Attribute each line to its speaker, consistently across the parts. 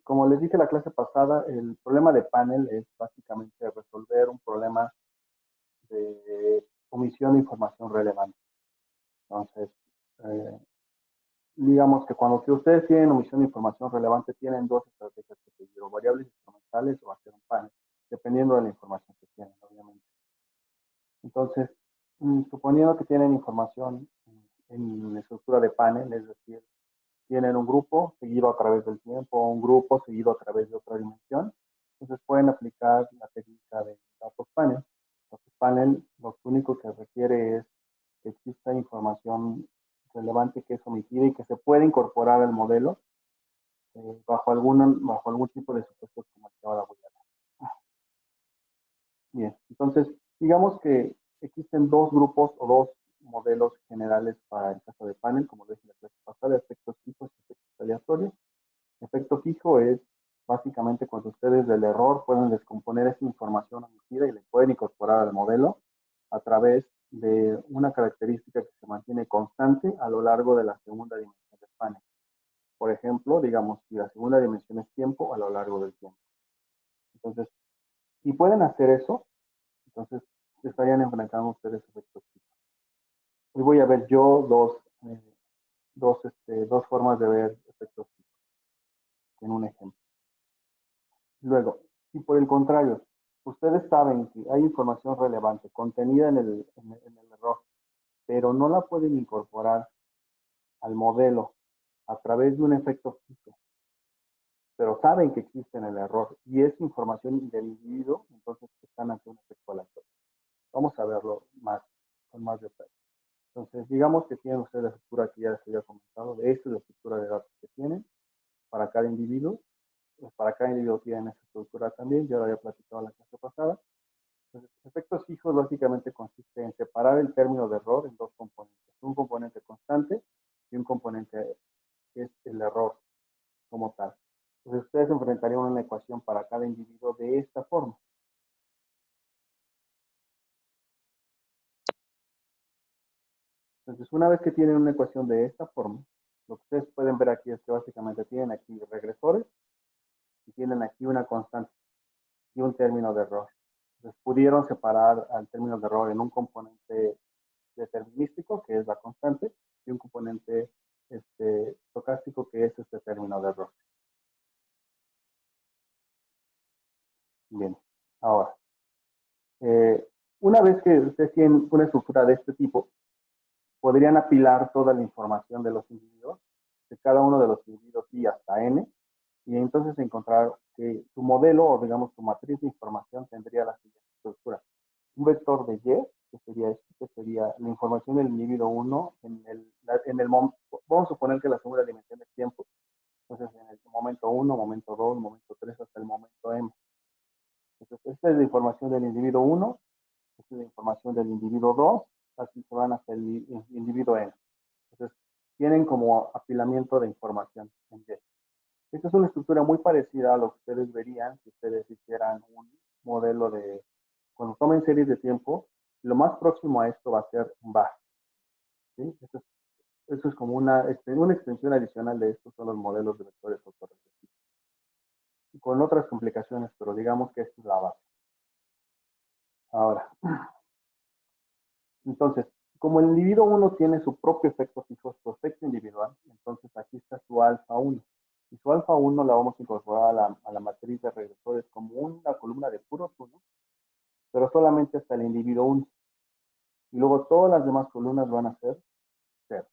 Speaker 1: Como les dije la clase pasada, el problema de panel es básicamente resolver un problema de omisión de información relevante. Entonces, eh, digamos que cuando que ustedes tienen omisión de información relevante, tienen dos estrategias que seguir, o variables instrumentales o hacer un panel, dependiendo de la información que tienen, obviamente. Entonces, suponiendo que tienen información en estructura de panel, es decir, tienen un grupo seguido a través del tiempo, un grupo seguido a través de otra dimensión, entonces pueden aplicar la técnica de datos panel. Datos panel lo único que requiere es que exista información relevante que es omitida y que se puede incorporar al modelo bajo algún tipo de supuestos como el que ahora voy a dar. Bien, entonces, digamos que existen dos grupos o dos modelos generales para el caso de panel, como lo dije en la clase pasada, efectos fijos y efectos aleatorios. Efecto fijo es básicamente cuando ustedes del error pueden descomponer esa información omitida y le pueden incorporar al modelo a través de una característica que se mantiene constante a lo largo de la segunda dimensión del panel. Por ejemplo, digamos, si la segunda dimensión es tiempo, a lo largo del tiempo. Entonces, si pueden hacer eso, entonces estarían enfrentando ustedes efectos fijos. Hoy voy a ver yo dos formas de ver efectos fijos en un ejemplo. Luego, si por el contrario, ustedes saben que hay información relevante contenida en el error, pero no la pueden incorporar al modelo a través de un efecto fijo, pero saben que existe en el error y es información del individuo, entonces están ante un efecto aleatorio. Vamos a verlo con más detalle. Entonces, digamos que tienen ustedes la estructura que ya les había comentado, de esta es la estructura de datos que tienen para cada individuo. Pues para cada individuo tienen esa estructura también, ya lo había platicado en la clase pasada. Entonces, efectos fijos básicamente consiste en separar el término de error en dos componentes. Un componente constante y un componente que es el error como tal. Entonces, ustedes enfrentarían una ecuación para cada individuo de esta forma. Entonces, una vez que tienen una ecuación de esta forma, lo que ustedes pueden ver aquí es que básicamente tienen aquí regresores y tienen aquí una constante y un término de error. Entonces, pudieron separar al término de error en un componente determinístico, que es la constante, y un componente estocástico, que es este término de error. Bien, ahora, una vez que ustedes tienen una estructura de este tipo, podrían apilar toda la información de los individuos, de cada uno de los individuos y hasta n, y entonces encontrar que su modelo o digamos su matriz de información tendría la siguiente estructura. Un vector de y, que sería la información del individuo 1 vamos a suponer que la segunda dimensión es tiempo, entonces en el momento 1, momento 2, momento 3 hasta el momento m. Entonces esta es la información del individuo 1, esta es la información del individuo 2, así se van hasta el individuo n. Entonces tienen como apilamiento de información en y. Esta es una estructura muy parecida a lo que ustedes verían si ustedes hicieran un modelo de, cuando tomen series de tiempo, lo más próximo a esto va a ser un bar. ¿Sí? Eso es como una extensión adicional de estos son los modelos de vectores autorregresivos. Con otras complicaciones, pero digamos que esta es la base. Ahora, entonces, como el individuo 1 tiene su propio efecto fijo, su efecto individual, entonces aquí está su alfa 1. Y su alfa 1 la vamos a incorporar a la matriz de regresores como una columna de puros 1, pero solamente hasta el individuo 1. Y luego todas las demás columnas van a ser 0.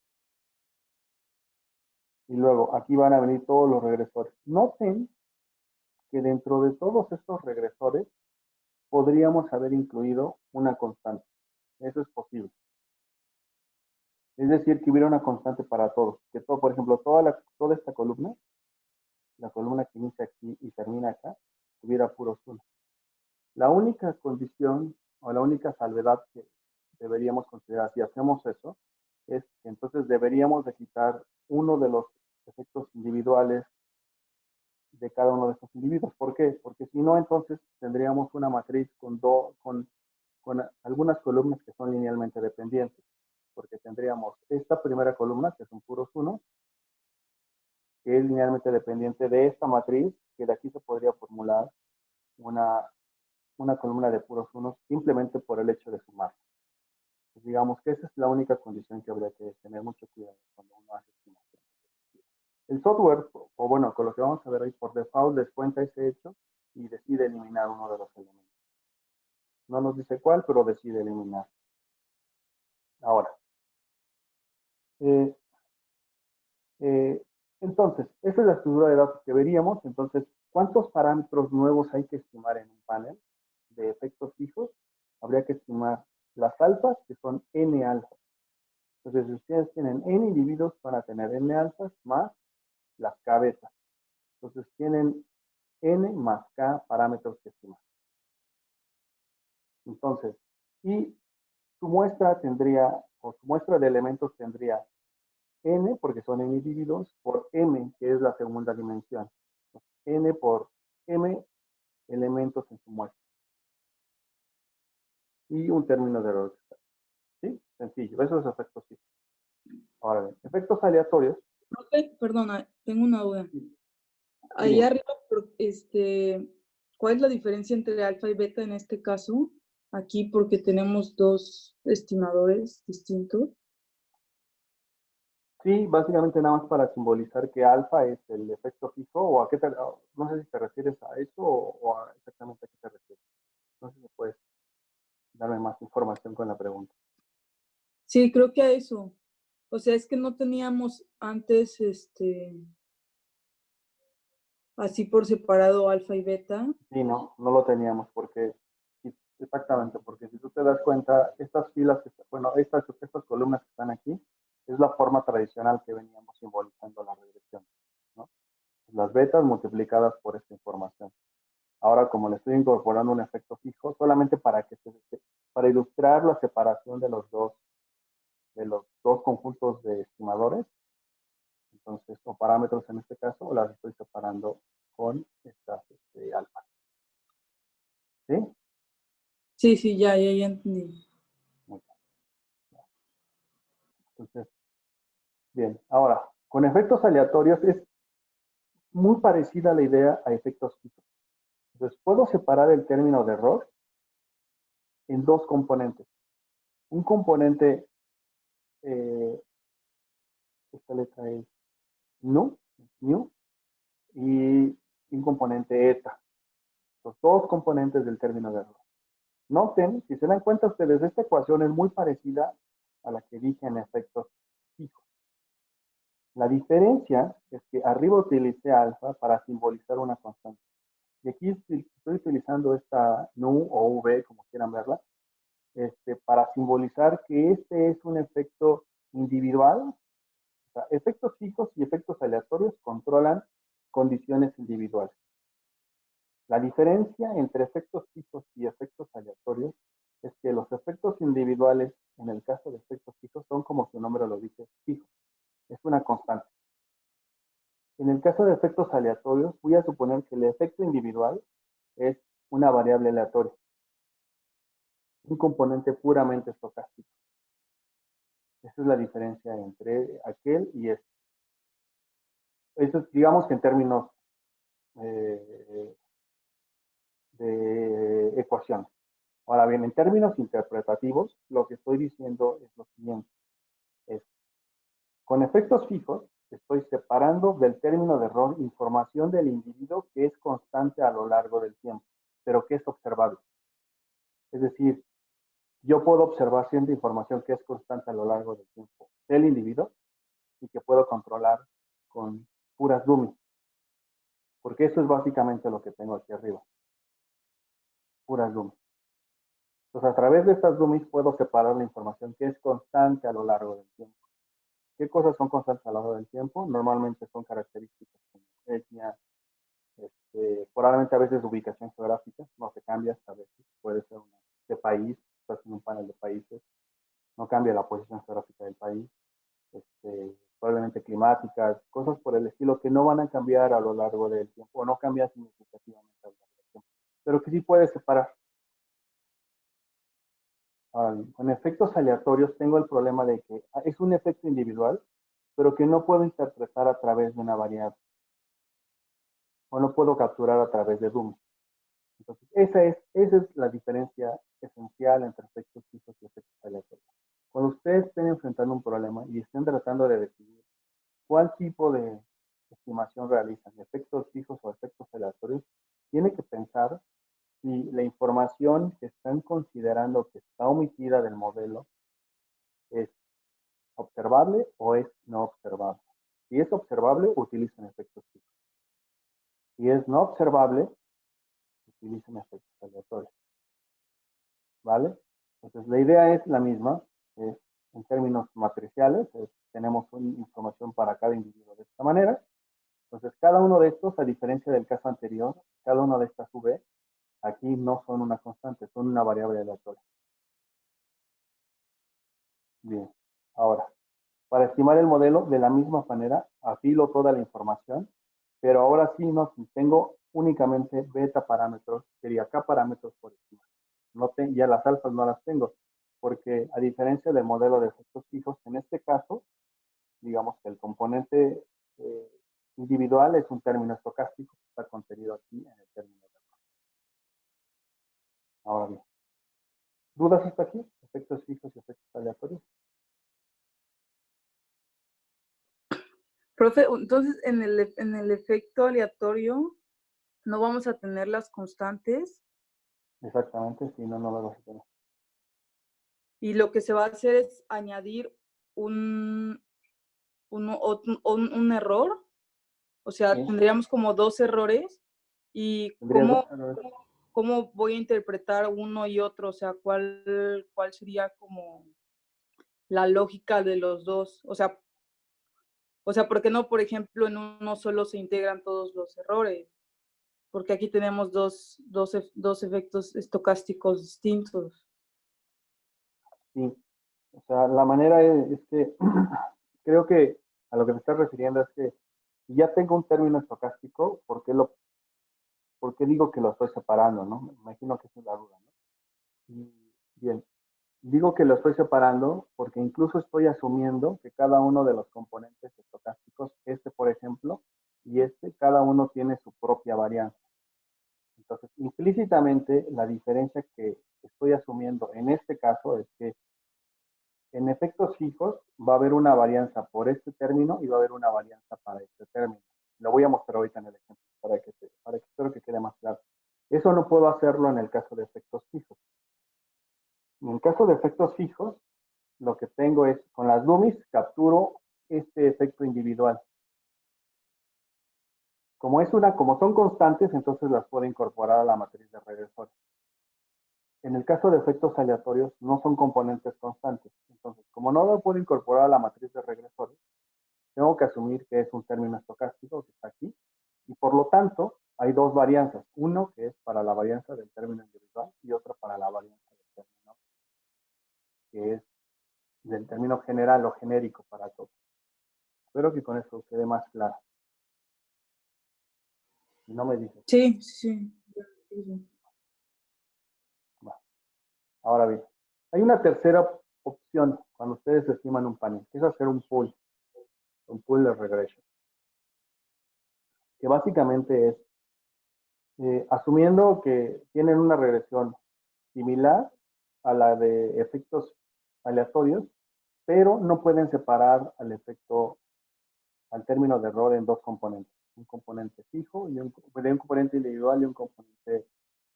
Speaker 1: Y luego aquí van a venir todos los regresores. Noten que dentro de todos estos regresores podríamos haber incluido una constante. Eso es posible. Es decir, que hubiera una constante para todos. Que todo, por ejemplo, toda esta columna, la columna que inicia aquí y termina acá, tuviera puros 1. La única condición o la única salvedad que deberíamos considerar si hacemos eso es que entonces deberíamos de quitar uno de los efectos individuales de cada uno de estos individuos. ¿Por qué? Porque si no, entonces tendríamos una matriz con algunas columnas que son linealmente dependientes. Porque tendríamos esta primera columna, que son puros 1, que es linealmente dependiente de esta matriz, que de aquí se podría formular una, una columna de puros unos simplemente por el hecho de sumar. Pues digamos que esa es la única condición que habría que tener mucho cuidado cuando uno hace estimación. El software, o bueno, con lo que vamos a ver hoy, por default descuenta ese hecho y decide eliminar uno de los elementos. No nos dice cuál, pero decide eliminar. Ahora, eh, eh, entonces, esta es la estructura de datos que veríamos. Entonces, ¿cuántos parámetros nuevos hay que estimar en un panel de efectos fijos? Habría que estimar las alfas, que son n alfas. Entonces, si ustedes tienen n individuos, van a tener n alfas más las k betas. Entonces, tienen n más k parámetros que estimar. Entonces, y su muestra tendría, o su muestra de elementos tendría n, porque son n individuos, por m, que es la segunda dimensión. N por m elementos en su muestra. Y un término de error. ¿Sí? Sencillo. Esos son efectos fijos. Ahora bien, efectos aleatorios.
Speaker 2: Profe, perdona, tengo una duda.
Speaker 1: Sí,
Speaker 2: Ahí arriba, ¿cuál es la diferencia entre alfa y beta en este caso? Aquí porque tenemos dos estimadores distintos.
Speaker 1: sí, básicamente nada más para simbolizar que alfa es el efecto fijo, o a qué te, no sé si te refieres a eso o a exactamente a qué te refieres. No sé si puedes darme más información con la pregunta.
Speaker 2: Sí, creo que a eso. O sea, es que no teníamos antes, así por separado alfa y beta.
Speaker 1: Sí, no lo teníamos porque, exactamente, porque si tú te das cuenta, estas filas, bueno, estas columnas que están aquí, es la forma tradicional que veníamos simbolizando la regresión, ¿no? Las betas multiplicadas por esta información. Ahora, como le estoy incorporando un efecto fijo, solamente para ilustrar la separación de los dos conjuntos de estimadores, entonces, o parámetros en este caso, las estoy separando con estas alfa. ¿Sí?
Speaker 2: Sí, ya entendí.
Speaker 1: Entonces, bien, ahora, con efectos aleatorios es muy parecida la idea a efectos fijos. Entonces, puedo separar el término de error en dos componentes. Un componente, esta letra es nu, y un componente eta. Los dos componentes del término de error. Noten, si se dan cuenta ustedes, esta ecuación es muy parecida a la que dije en efectos fijos. La diferencia es que arriba utilicé alfa para simbolizar una constante. Y aquí estoy utilizando esta nu o v, como quieran verla, para simbolizar que este es un efecto individual. O sea, efectos fijos y efectos aleatorios controlan condiciones individuales. La diferencia entre efectos fijos y efectos aleatorios es que los efectos individuales, en el caso de efectos fijos, son como su nombre lo dice, fijos. Es una constante. En el caso de efectos aleatorios, voy a suponer que el efecto individual es una variable aleatoria, un componente puramente estocástico. Esa es la diferencia entre aquel y este. Eso es, digamos que en términos de ecuación. Ahora bien, en términos interpretativos, lo que estoy diciendo es lo siguiente. Es, con efectos fijos, estoy separando del término de error información del individuo que es constante a lo largo del tiempo, pero que es observable. Es decir, yo puedo observar cierta información que es constante a lo largo del tiempo del individuo y que puedo controlar con puras dummies, porque eso es básicamente lo que tengo aquí arriba, puras dummies. Entonces, a través de estas dummies puedo separar la información que es constante a lo largo del tiempo. ¿Qué cosas son constantes a lo largo del tiempo? Normalmente son características como etnia, probablemente a veces ubicación geográfica, no se cambia, a veces puede ser de país, estás en un panel de países, no cambia la posición geográfica del país, probablemente climáticas, cosas por el estilo que no van a cambiar a lo largo del tiempo, o no cambian significativamente a lo largo del tiempo, pero que sí puede separar. Con efectos aleatorios tengo el problema de que es un efecto individual, pero que no puedo interpretar a través de una variable. o no puedo capturar a través de dummies. Entonces, esa es la diferencia esencial entre efectos fijos y efectos aleatorios. Cuando ustedes estén enfrentando un problema y estén tratando de decidir cuál tipo de estimación realizan, efectos fijos o efectos aleatorios, tiene que pensar si la información que están considerando que está omitida del modelo es observable o es no observable. Si es observable, utilicen efectos fijos. Si es no observable, utilicen efectos aleatorios. ¿Vale? Entonces, la idea es la misma, es en términos matriciales, tenemos una información para cada individuo de esta manera. Entonces, cada uno de estos, a diferencia del caso anterior, cada una de estas V, aquí no son una constante, son una variable aleatoria. Bien, ahora, para estimar el modelo, de la misma manera, afilo toda la información, pero ahora sí no tengo únicamente beta parámetros, sería K parámetros por estimar. Ya las alfas no las tengo, porque a diferencia del modelo de efectos fijos, en este caso, digamos que el componente individual es un término estocástico que está contenido aquí en el término de error. Ahora bien, ¿dudas hasta aquí? Efectos fijos y efectos aleatorios.
Speaker 2: Profe, entonces en el efecto aleatorio no vamos a tener las constantes.
Speaker 1: Exactamente, si no, no lo vas a tener.
Speaker 2: Y lo que se va a hacer es añadir un error. O sea,
Speaker 1: Sí.
Speaker 2: tendríamos como 2 errores. ¿Y cómo voy a interpretar uno y otro? O sea, ¿cuál sería como la lógica de los dos? O sea, ¿por qué no, por ejemplo, en uno solo se integran todos los errores? Porque aquí tenemos dos efectos estocásticos distintos.
Speaker 1: Sí, o sea, la manera es que creo que a lo que me estás refiriendo es que si ya tengo un término estocástico, ¿por qué digo que lo estoy separando, no? Me imagino que esa es la duda, ¿no? Y, bien, digo que lo estoy separando porque incluso estoy asumiendo que cada uno de los componentes estocásticos, por ejemplo, y cada uno tiene su propia varianza. Entonces, implícitamente, la diferencia que estoy asumiendo en este caso es que en efectos fijos va a haber una varianza por este término y va a haber una varianza para este término. Lo voy a mostrar ahorita en el ejemplo para que espero que quede más claro. Eso no puedo hacerlo en el caso de efectos fijos. En el caso de efectos fijos, lo que tengo es, con las dummies, capturo este efecto individual. Como son constantes, entonces las puedo incorporar a la matriz de regresores. En el caso de efectos aleatorios, no son componentes constantes. Entonces, como no lo puedo incorporar a la matriz de regresores, tengo que asumir que es un término estocástico que está aquí. Y por lo tanto, hay dos varianzas. Uno que es para la varianza del término individual y otra para la varianza del término que es del término general o genérico para todos. Espero que con eso quede más claro. Si no me dices.
Speaker 2: Sí, sí.
Speaker 1: Bueno, ahora bien, hay una tercera opción cuando ustedes estiman un panel, que es hacer un pool de regression, que básicamente es asumiendo que tienen una regresión similar a la de efectos aleatorios, pero no pueden separar al término de error en dos componentes, un componente fijo y un componente individual y un componente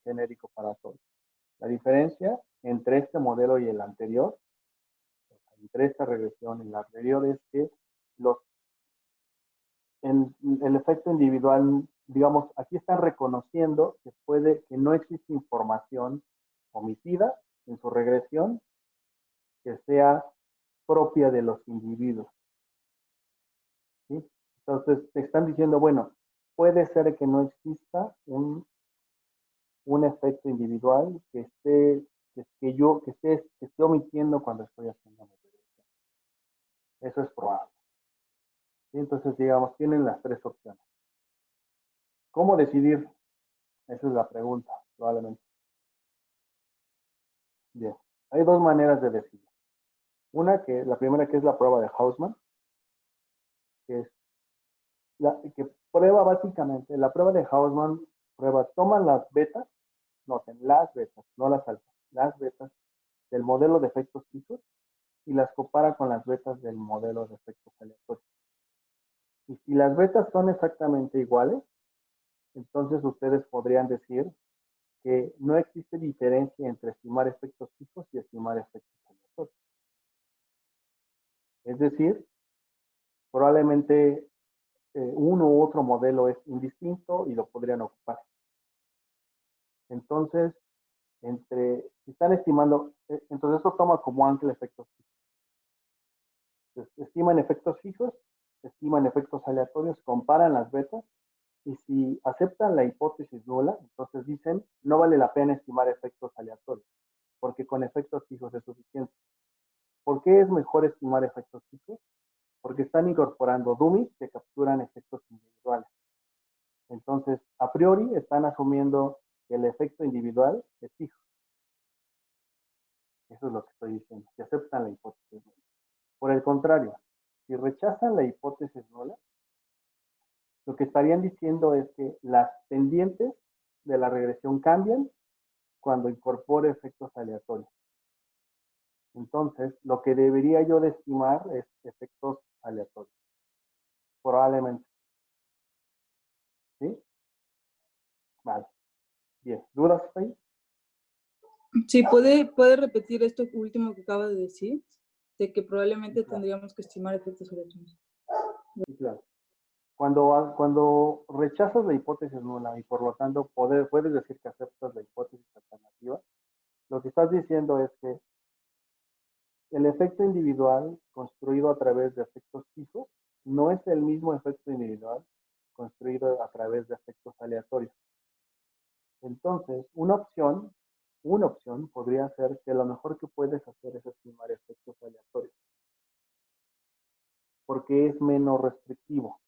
Speaker 1: genérico para todos. La diferencia entre este modelo y el anterior, entre esta regresión y la anterior, es que el efecto individual, digamos, aquí están reconociendo que no existe información omitida en su regresión que sea propia de los individuos. ¿Sí? Entonces, te están diciendo, bueno, puede ser que no exista un efecto individual que esté omitiendo cuando estoy haciendo mi regresión. Eso es probable. ¿Sí? Entonces, digamos, tienen las tres opciones. ¿Cómo decidir? Esa es la pregunta, probablemente. Bien, hay dos maneras de decidir. La primera que es la prueba de Hausman, que es que prueba básicamente, la prueba de Hausman toma las betas, noten, las betas, no las alfas, las betas del modelo de efectos fijos y las compara con las betas del modelo de efectos aleatorios. Y si las betas son exactamente iguales, entonces ustedes podrían decir que no existe diferencia entre estimar efectos fijos y estimar efectos aleatorios. Es decir, probablemente uno u otro modelo es indistinto y lo podrían ocupar. Entonces, si están estimando, entonces eso toma como ancla efectos fijos. Entonces, estiman efectos fijos, estiman efectos aleatorios, comparan las betas y si aceptan la hipótesis nula, entonces dicen, no vale la pena estimar efectos aleatorios, porque con efectos fijos es suficiente. ¿Por qué es mejor estimar efectos fijos? Porque están incorporando dummies que capturan efectos individuales. Entonces, a priori están asumiendo que el efecto individual es fijo. Eso es lo que estoy diciendo, que aceptan la hipótesis nula. Por el contrario, si rechazan la hipótesis nula, lo que estarían diciendo es que las pendientes de la regresión cambian cuando incorpore efectos aleatorios. Entonces, lo que debería yo de estimar es efectos aleatorios. Probablemente. ¿Sí? Vale. Bien. ¿Dudas ahí?
Speaker 2: Sí, ¿puede repetir esto último que acaba de decir? De que probablemente tendríamos que estimar efectos aleatorios.
Speaker 1: Sí, claro. Cuando rechazas la hipótesis nula y por lo tanto puedes decir que aceptas la hipótesis alternativa, lo que estás diciendo es que el efecto individual construido a través de efectos fijos no es el mismo efecto individual construido a través de efectos aleatorios. Entonces, una opción podría ser que lo mejor que puedes hacer es estimar efectos aleatorios, porque es menos restrictivo.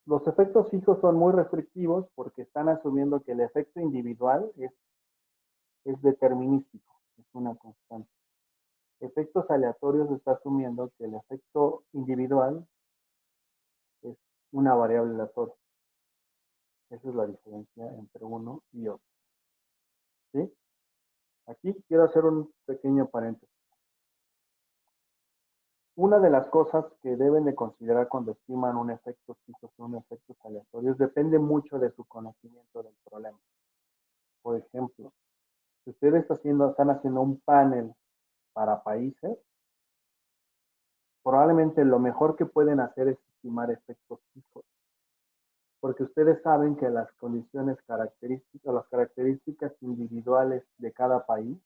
Speaker 1: Los efectos fijos son muy restrictivos porque están asumiendo que el efecto individual es determinístico, es una constante. Efectos aleatorios está asumiendo que el efecto individual es una variable aleatoria. Esa es la diferencia entre uno y otro. ¿Sí? Aquí quiero hacer un pequeño paréntesis. Una de las cosas que deben de considerar cuando estiman un efecto fijo o un efecto aleatorio depende mucho de su conocimiento del problema. Por ejemplo, si ustedes están haciendo un panel para países, probablemente lo mejor que pueden hacer es estimar efectos fijos, porque ustedes saben que las condiciones características, las características individuales de cada país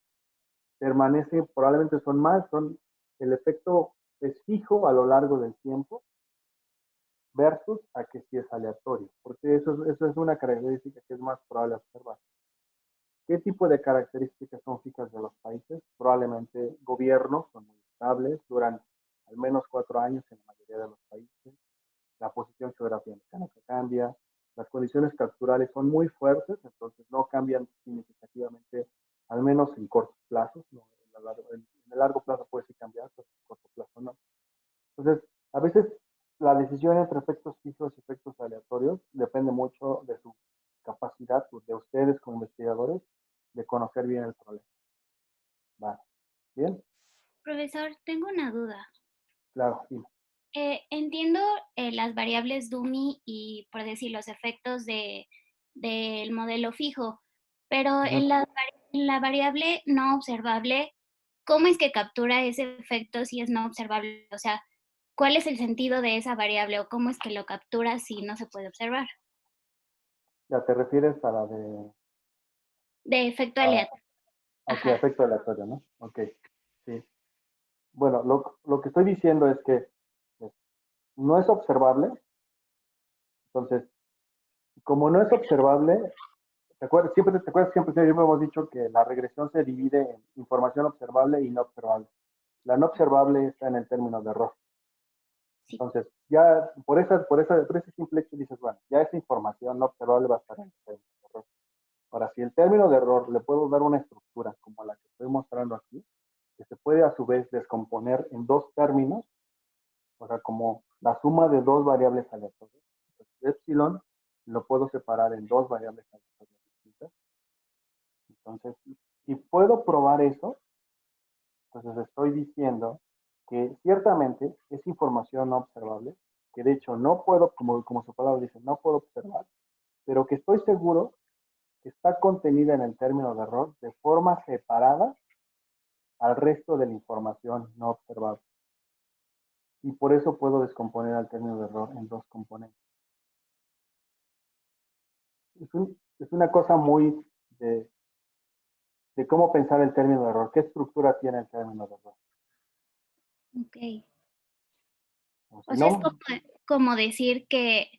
Speaker 1: permanecen, probablemente el efecto es fijo a lo largo del tiempo versus a que si es aleatorio, porque eso es una característica que es más probable observar. ¿Qué tipo de características son fijas de los países? Probablemente gobiernos son muy estables, duran al menos 4 años en la mayoría de los países. La posición geográfica no cambia. Las condiciones capturales son muy fuertes, entonces no cambian significativamente, al menos en cortos plazos. ¿No? En el largo plazo puede sí cambiar, pero en corto plazo no. Entonces, a veces la decisión entre efectos fijos y efectos aleatorios depende mucho de su capacidad, pues, de ustedes como investigadores, de conocer bien el problema. Vale. ¿Bien?
Speaker 3: Profesor, tengo una duda.
Speaker 1: Claro, sí.
Speaker 3: Entiendo las variables dummy y, por decir, los efectos del modelo fijo, pero en la variable no observable, ¿cómo es que captura ese efecto si es no observable? O sea, ¿cuál es el sentido de esa variable o cómo es que lo captura si no se puede observar?
Speaker 1: Ya te refieres a la de...
Speaker 3: De efecto aleatorio.
Speaker 1: Ok,
Speaker 3: Ajá.
Speaker 1: efecto aleatorio, ¿no? Ok, sí. Bueno, lo que estoy diciendo es que no es observable. Entonces, como no es observable, ¿te acuerdas? Siempre hemos dicho que la regresión se divide en información observable y no observable. La no observable está en el término de error.
Speaker 3: Sí.
Speaker 1: Entonces, ya por ese simple hecho dices, bueno, ya esa información no observable va a estar en el término de error. Ahora, si el término de error le puedo dar una estructura como la que estoy mostrando aquí, que se puede a su vez descomponer en dos términos, o sea, como la suma de dos variables aleatorias. Entonces, epsilon lo puedo separar en dos variables aleatorias distintas. Entonces, si puedo probar eso, entonces estoy diciendo que ciertamente es información no observable, que de hecho no puedo, como su palabra dice, no puedo observar, pero que estoy seguro que está contenida en el término de error de forma separada al resto de la información no observable. Y por eso puedo descomponer al término de error en dos componentes. Es una cosa muy de cómo pensar el término de error. ¿Qué estructura tiene el término de error?
Speaker 3: Ok.
Speaker 1: O
Speaker 3: O
Speaker 1: si
Speaker 3: sea, es
Speaker 1: no,
Speaker 3: como decir que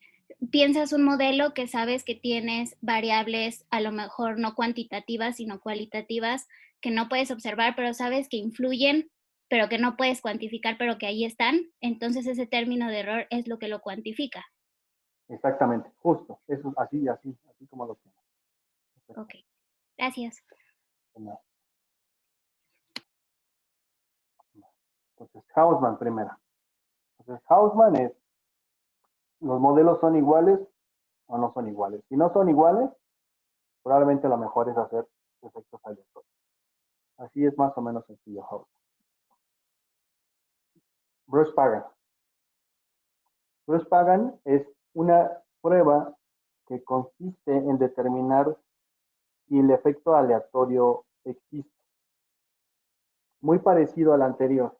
Speaker 3: piensas un modelo que sabes que tienes variables a lo mejor no cuantitativas, sino cualitativas, que no puedes observar, pero sabes que influyen, pero que no puedes cuantificar, pero que ahí están. Entonces ese término de error es lo que lo cuantifica.
Speaker 1: exactamente, justo. Eso, así como lo tiene.
Speaker 3: Ok, gracias.
Speaker 1: Entonces, Hausman primero. Entonces, Hausman es, los modelos son iguales o no son iguales. Si no son iguales, probablemente lo mejor es hacer efectos aleatorios. Así es más o menos sencillo Hausman. Bruce Pagan. Bruce Pagan es una prueba que consiste en determinar si el efecto aleatorio existe. Muy parecido al anterior.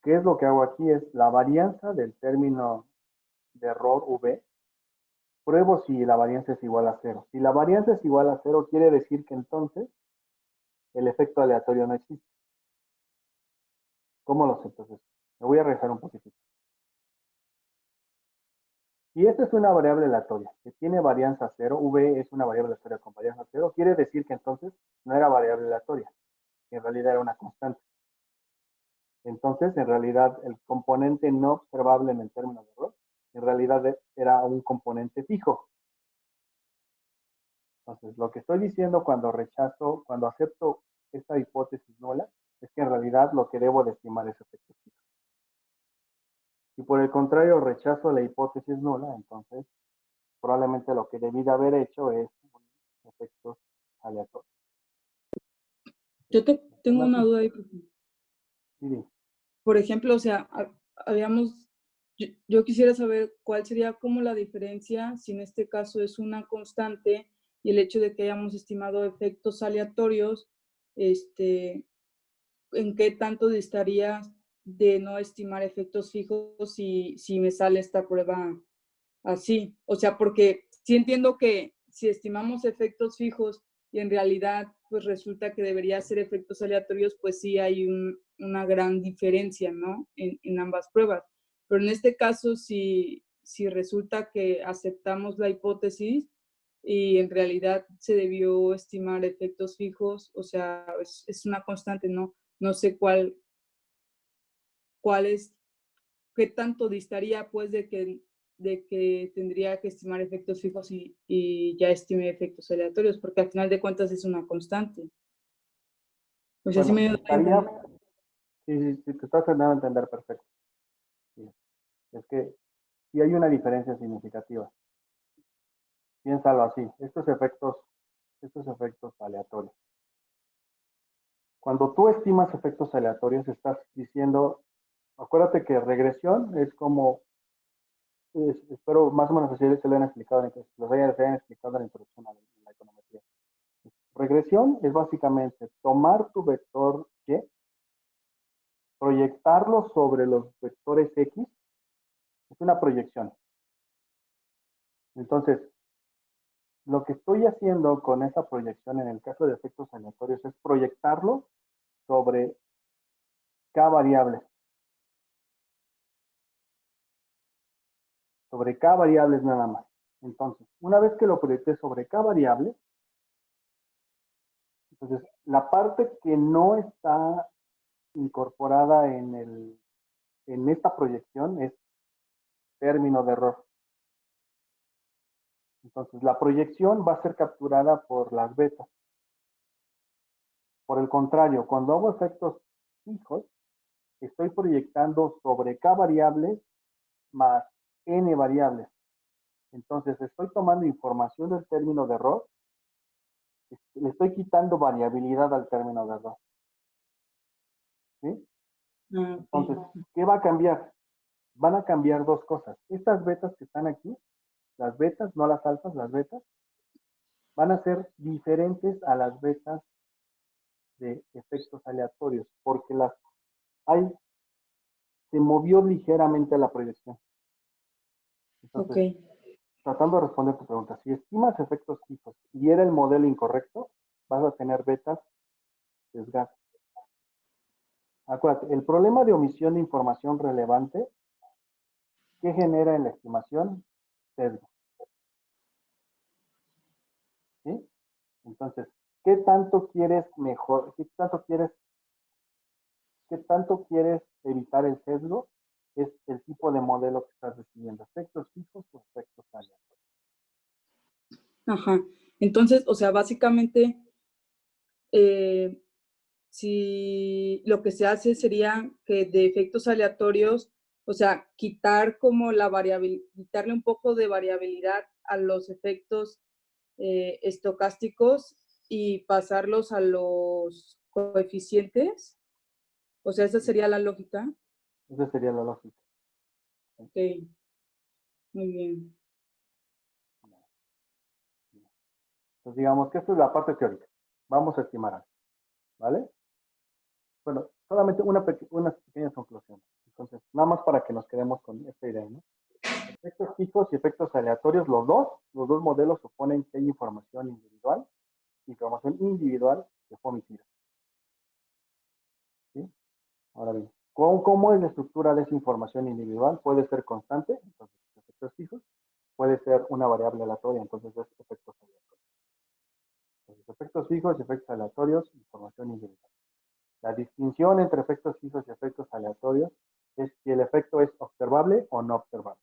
Speaker 1: ¿Qué es lo que hago aquí? Es la varianza del término de error V. Pruebo si la varianza es igual a cero. Si la varianza es igual a cero, quiere decir que entonces el efecto aleatorio no existe. ¿Cómo lo sé? Entonces, me voy a regresar un poquitito. Si esta es una variable aleatoria que tiene varianza cero, V es una variable aleatoria con varianza cero, quiere decir que entonces no era variable aleatoria, que en realidad era una constante. Entonces, en realidad, el componente no observable en el término de error, en realidad era un componente fijo. Entonces, lo que estoy diciendo cuando acepto esta hipótesis nula, es que en realidad lo que debo de estimar es efectos fijos. Si por el contrario rechazo la hipótesis nula, entonces probablemente lo que debí de haber hecho es efectos aleatorios.
Speaker 2: Yo tengo una duda ahí.
Speaker 1: Sí.
Speaker 2: Por ejemplo, o sea, yo quisiera saber cuál sería como la diferencia si en este caso es una constante y el hecho de que hayamos estimado efectos aleatorios, ¿en qué tanto distaría de no estimar efectos fijos si me sale esta prueba así? O sea, porque sí entiendo que si estimamos efectos fijos y en realidad pues resulta que debería ser efectos aleatorios, pues sí hay una gran diferencia, ¿no? En ambas pruebas. Pero en este caso, si resulta que aceptamos la hipótesis y en realidad se debió estimar efectos fijos, o sea, es una constante, ¿no? No sé cuál es, qué tanto distaría pues de que tendría que estimar efectos fijos y ya estimé efectos aleatorios, porque al final de cuentas es una constante. O sea,
Speaker 1: Bueno,
Speaker 2: sí me
Speaker 1: estaría, sí, te estás tratando de entender perfecto. Sí. Es que sí hay una diferencia significativa. Piénsalo así, estos efectos aleatorios. Cuando tú estimas efectos aleatorios, estás diciendo, acuérdate que regresión es como, espero más o menos así se lo hayan explicado, los hayan explicado en la introducción a la econometría. Regresión es básicamente tomar tu vector Y, proyectarlo sobre los vectores X, es una proyección. Entonces, lo que estoy haciendo con esa proyección en el caso de efectos aleatorios es proyectarlo sobre K variables. Sobre K variables nada más. Entonces, una vez que lo proyecté sobre K variables, entonces la parte que no está incorporada en esta proyección es término de error. Entonces, la proyección va a ser capturada por las betas. Por el contrario, cuando hago efectos fijos, estoy proyectando sobre K variables más n variables. Entonces, estoy tomando información del término de error, le estoy quitando variabilidad al término de error. ¿Sí? Entonces, ¿qué va a cambiar? Van a cambiar dos cosas. Estas betas que están aquí, las betas, no las alfas, las betas, van a ser diferentes a las betas de efectos aleatorios, porque se movió ligeramente la proyección. Entonces, tratando de responder tu pregunta, si estimas efectos fijos y era el modelo incorrecto, vas a tener betas sesgadas. Acuérdate, el problema de omisión de información relevante, ¿qué genera en la estimación? Sesgo. ¿Sí? Entonces, ¿qué tanto quieres evitar el sesgo? Es el tipo de modelo que estás recibiendo, efectos fijos o efectos aleatorios.
Speaker 2: Ajá. Entonces, o sea, básicamente, si lo que se hace sería que de efectos aleatorios, o sea, quitar como quitarle un poco de variabilidad a los efectos estocásticos y pasarlos a los coeficientes. O sea, esa sería la lógica.
Speaker 1: Esa sería la lógica.
Speaker 2: Ok, muy bien.
Speaker 1: Entonces, digamos que esta es la parte teórica. Vamos a estimar algo, ¿vale? Bueno, solamente unas pequeñas conclusiones. Entonces, nada más para que nos quedemos con esta idea, ¿no? Efectos fijos y efectos aleatorios, los dos modelos suponen que hay información individual que fue omitida. ¿Sí? Ahora bien, ¿cómo es la estructura de esa información individual? Puede ser constante, entonces efectos fijos, puede ser una variable aleatoria, entonces es efectos aleatorios. Entonces, efectos fijos y efectos aleatorios, información individual. La distinción entre efectos fijos y efectos aleatorios es si el efecto es observable o no observable.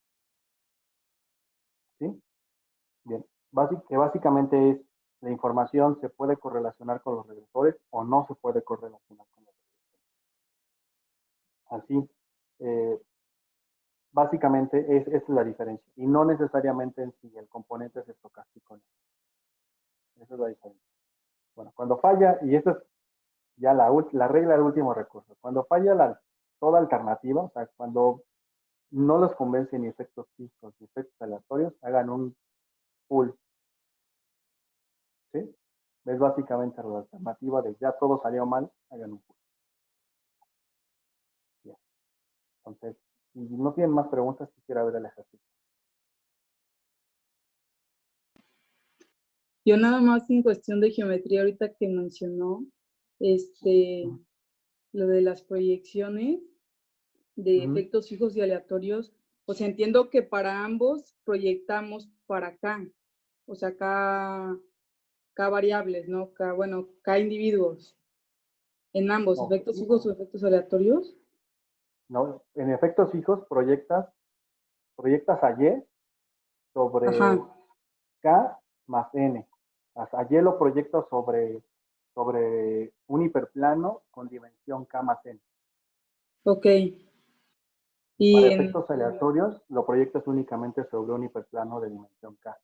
Speaker 1: ¿Sí? Bien, básicamente es la información se puede correlacionar con los regresores o no se puede correlacionar con los regresores. Así, básicamente esa es la diferencia y no necesariamente en si el componente es estocástico o no. Esa es la diferencia. Bueno, cuando falla, y esta es ya la regla del último recurso, cuando falla toda alternativa, o sea, cuando no los convence ni efectos fijos ni efectos aleatorios, hagan un pool. ¿Sí? Es básicamente la alternativa de ya todo salió mal, hagan un pool. Bien. Entonces, si no tienen más preguntas, quisiera ver el ejercicio.
Speaker 2: Yo nada más en cuestión de geometría, ahorita que mencionó, lo de las proyecciones de efectos fijos y aleatorios, o sea, entiendo que para ambos proyectamos para acá, o sea, K variables, ¿no? K individuos. En ambos,
Speaker 1: No,
Speaker 2: efectos fijos o efectos aleatorios.
Speaker 1: no, en efectos fijos proyectas a Y sobre
Speaker 2: Ajá.
Speaker 1: K más N. A Y lo proyectas sobre un hiperplano con dimensión K más N.
Speaker 2: Ok.
Speaker 1: Y para efectos aleatorios lo proyectas únicamente sobre un hiperplano de dimensión K.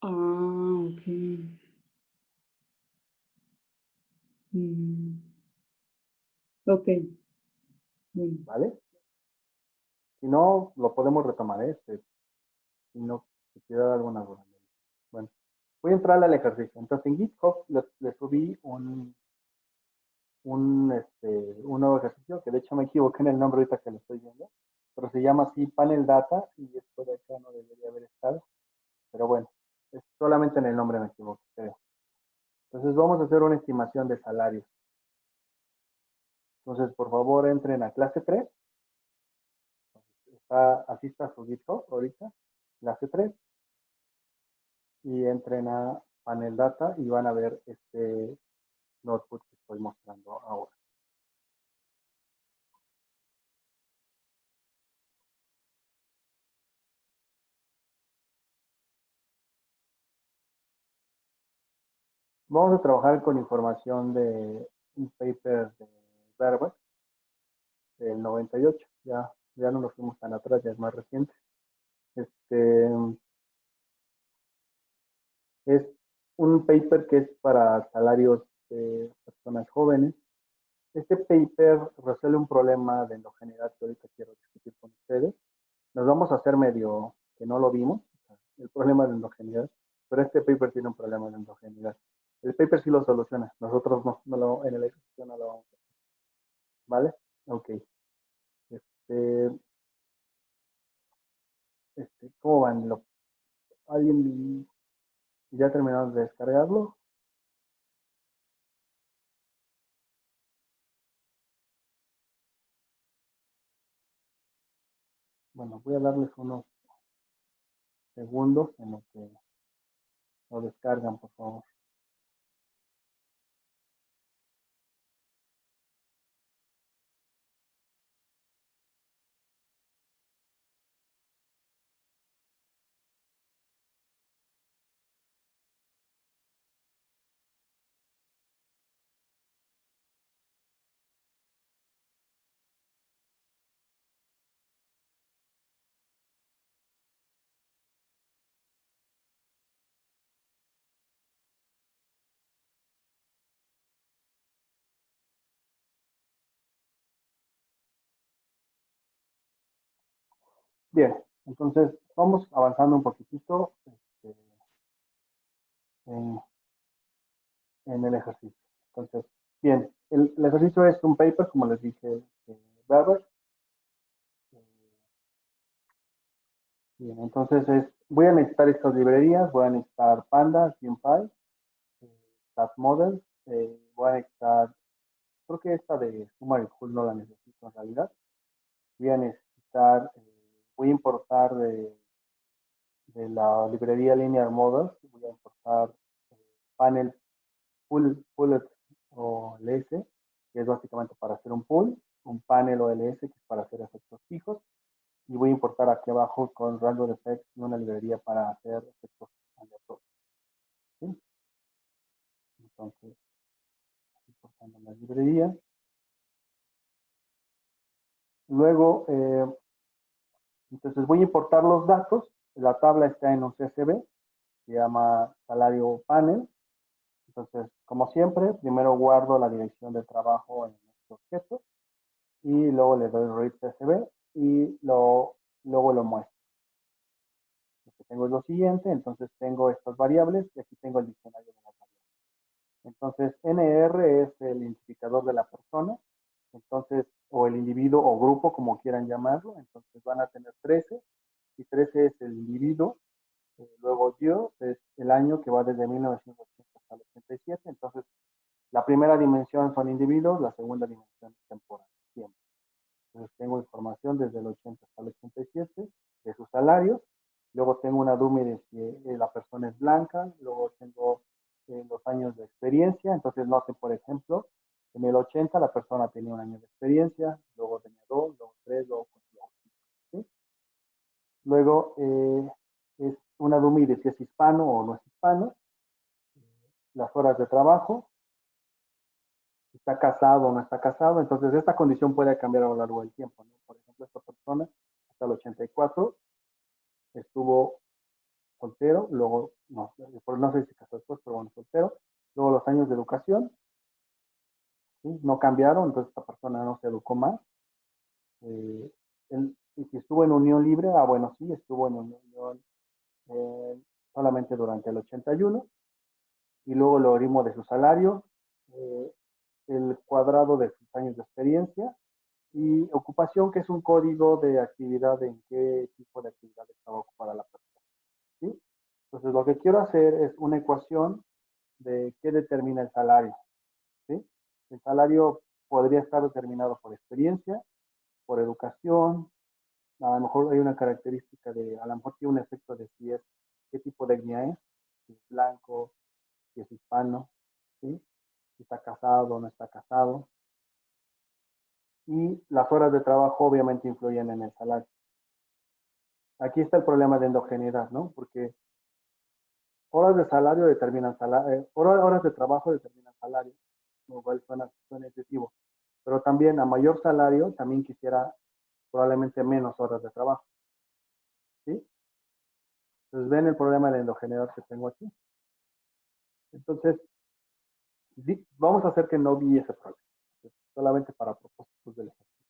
Speaker 2: Ah, ok. Ok. Bien.
Speaker 1: ¿Vale? Si no, lo podemos retomar, si no se queda alguna duda. Bueno, voy a entrar al ejercicio. Entonces en GitHub le subí un nuevo ejercicio, que de hecho me equivoqué en el nombre ahorita que lo estoy viendo, pero se llama así Panel Data y esto de acá no debería haber estado, pero bueno, solamente en el nombre me equivoqué, creo. Entonces vamos a hacer una estimación de salarios. Entonces, por favor, entren a clase 3. Así está su GitHub ahorita, clase 3. Y entren a Panel Data y van a ver este notebook que estoy mostrando ahora. Vamos a trabajar con información de un paper de Verbeck del 98. ya no nos fuimos tan atrás, ya es más reciente. Este, es un paper que es para salarios de personas jóvenes. Este paper resuelve un problema de endogeneidad que ahorita quiero discutir con ustedes. Nos vamos a hacer medio que no lo vimos, el problema de endogeneidad, pero este paper tiene un problema de endogeneidad. El paper sí lo soluciona, nosotros en el ejercicio no lo vamos a hacer. ¿Vale? Ok. Este, ¿Cómo van? ¿Alguien ya terminó de descargarlo? Bueno, voy a darles unos segundos en lo que lo descargan, por favor. Bien, entonces vamos avanzando un poquitito en, en el ejercicio. Entonces, bien, el ejercicio es un paper, como les dije, de Berber. Bien, entonces voy a necesitar estas librerías, voy a necesitar Pandas, NumPy, StatModel, voy a necesitar, creo que esta de Summary School no la necesito en realidad. Voy a necesitar, voy a importar de la librería Linear Models, voy a importar panel Pullet o LS, que es básicamente para hacer un pool, un panel o LS, que es para hacer efectos fijos, y voy a importar aquí abajo con rango de effects una librería para hacer efectos aleatorios. ¿Sí? Entonces, importando la librería. Luego, entonces voy a importar los datos. La tabla está en un CSV, se llama salario panel. Entonces, como siempre, primero guardo la dirección de trabajo en este objeto y luego le doy read CSV y luego lo muestro. Lo que tengo es lo siguiente, entonces tengo estas variables y aquí tengo el diccionario de las variables. Entonces, NR es el identificador de la persona, entonces, o el individuo o grupo, como quieran llamarlo, entonces van a tener 13, y 13 es el individuo, luego yo es el año que va desde 1980 hasta el 87, entonces la primera dimensión son individuos, la segunda dimensión es temporal, tiempo. Entonces tengo información desde el 80 hasta el 87 de sus salarios, luego tengo una dummy de si la persona es blanca, luego tengo los años de experiencia, entonces noten, por ejemplo, en el 80 la persona tenía un año de experiencia, luego tenía 2, luego 3, luego 4, luego 5. ¿Sí? Luego es una dummy de si es hispano o no es hispano, las horas de trabajo, si está casado o no está casado, entonces esta condición puede cambiar a lo largo del tiempo, ¿no? Por ejemplo, esta persona hasta el 84 estuvo soltero, luego, no sé si se casó después, pero bueno, soltero, luego los años de educación, ¿sí? No cambiaron, entonces esta persona no se educó más. Y si estuvo en unión libre, bueno, sí, estuvo en unión solamente durante el 81, y luego el logaritmo de su salario, el cuadrado de sus años de experiencia, y ocupación, que es un código de actividad, en qué tipo de actividad estaba ocupada la persona. ¿Sí? Entonces, lo que quiero hacer es una ecuación de qué determina el salario. ¿Sí? El salario podría estar determinado por experiencia, por educación, a lo mejor hay una característica a lo mejor tiene un efecto de si es, qué tipo de etnia es, si es blanco, si es hispano, ¿sí? Si está casado o no está casado. Y las horas de trabajo obviamente influyen en el salario. Aquí está el problema de endogeneidad, ¿no? Porque horas de salario determinan salario, horas de trabajo determinan salario, lo cual suena excesivo. Pero también a mayor salario, también quisiera probablemente menos horas de trabajo. ¿Sí? Entonces, ven el problema de la endogeneidad que tengo aquí. Entonces, vamos a hacer que no vi ese problema, solamente para propósitos del ejercicio.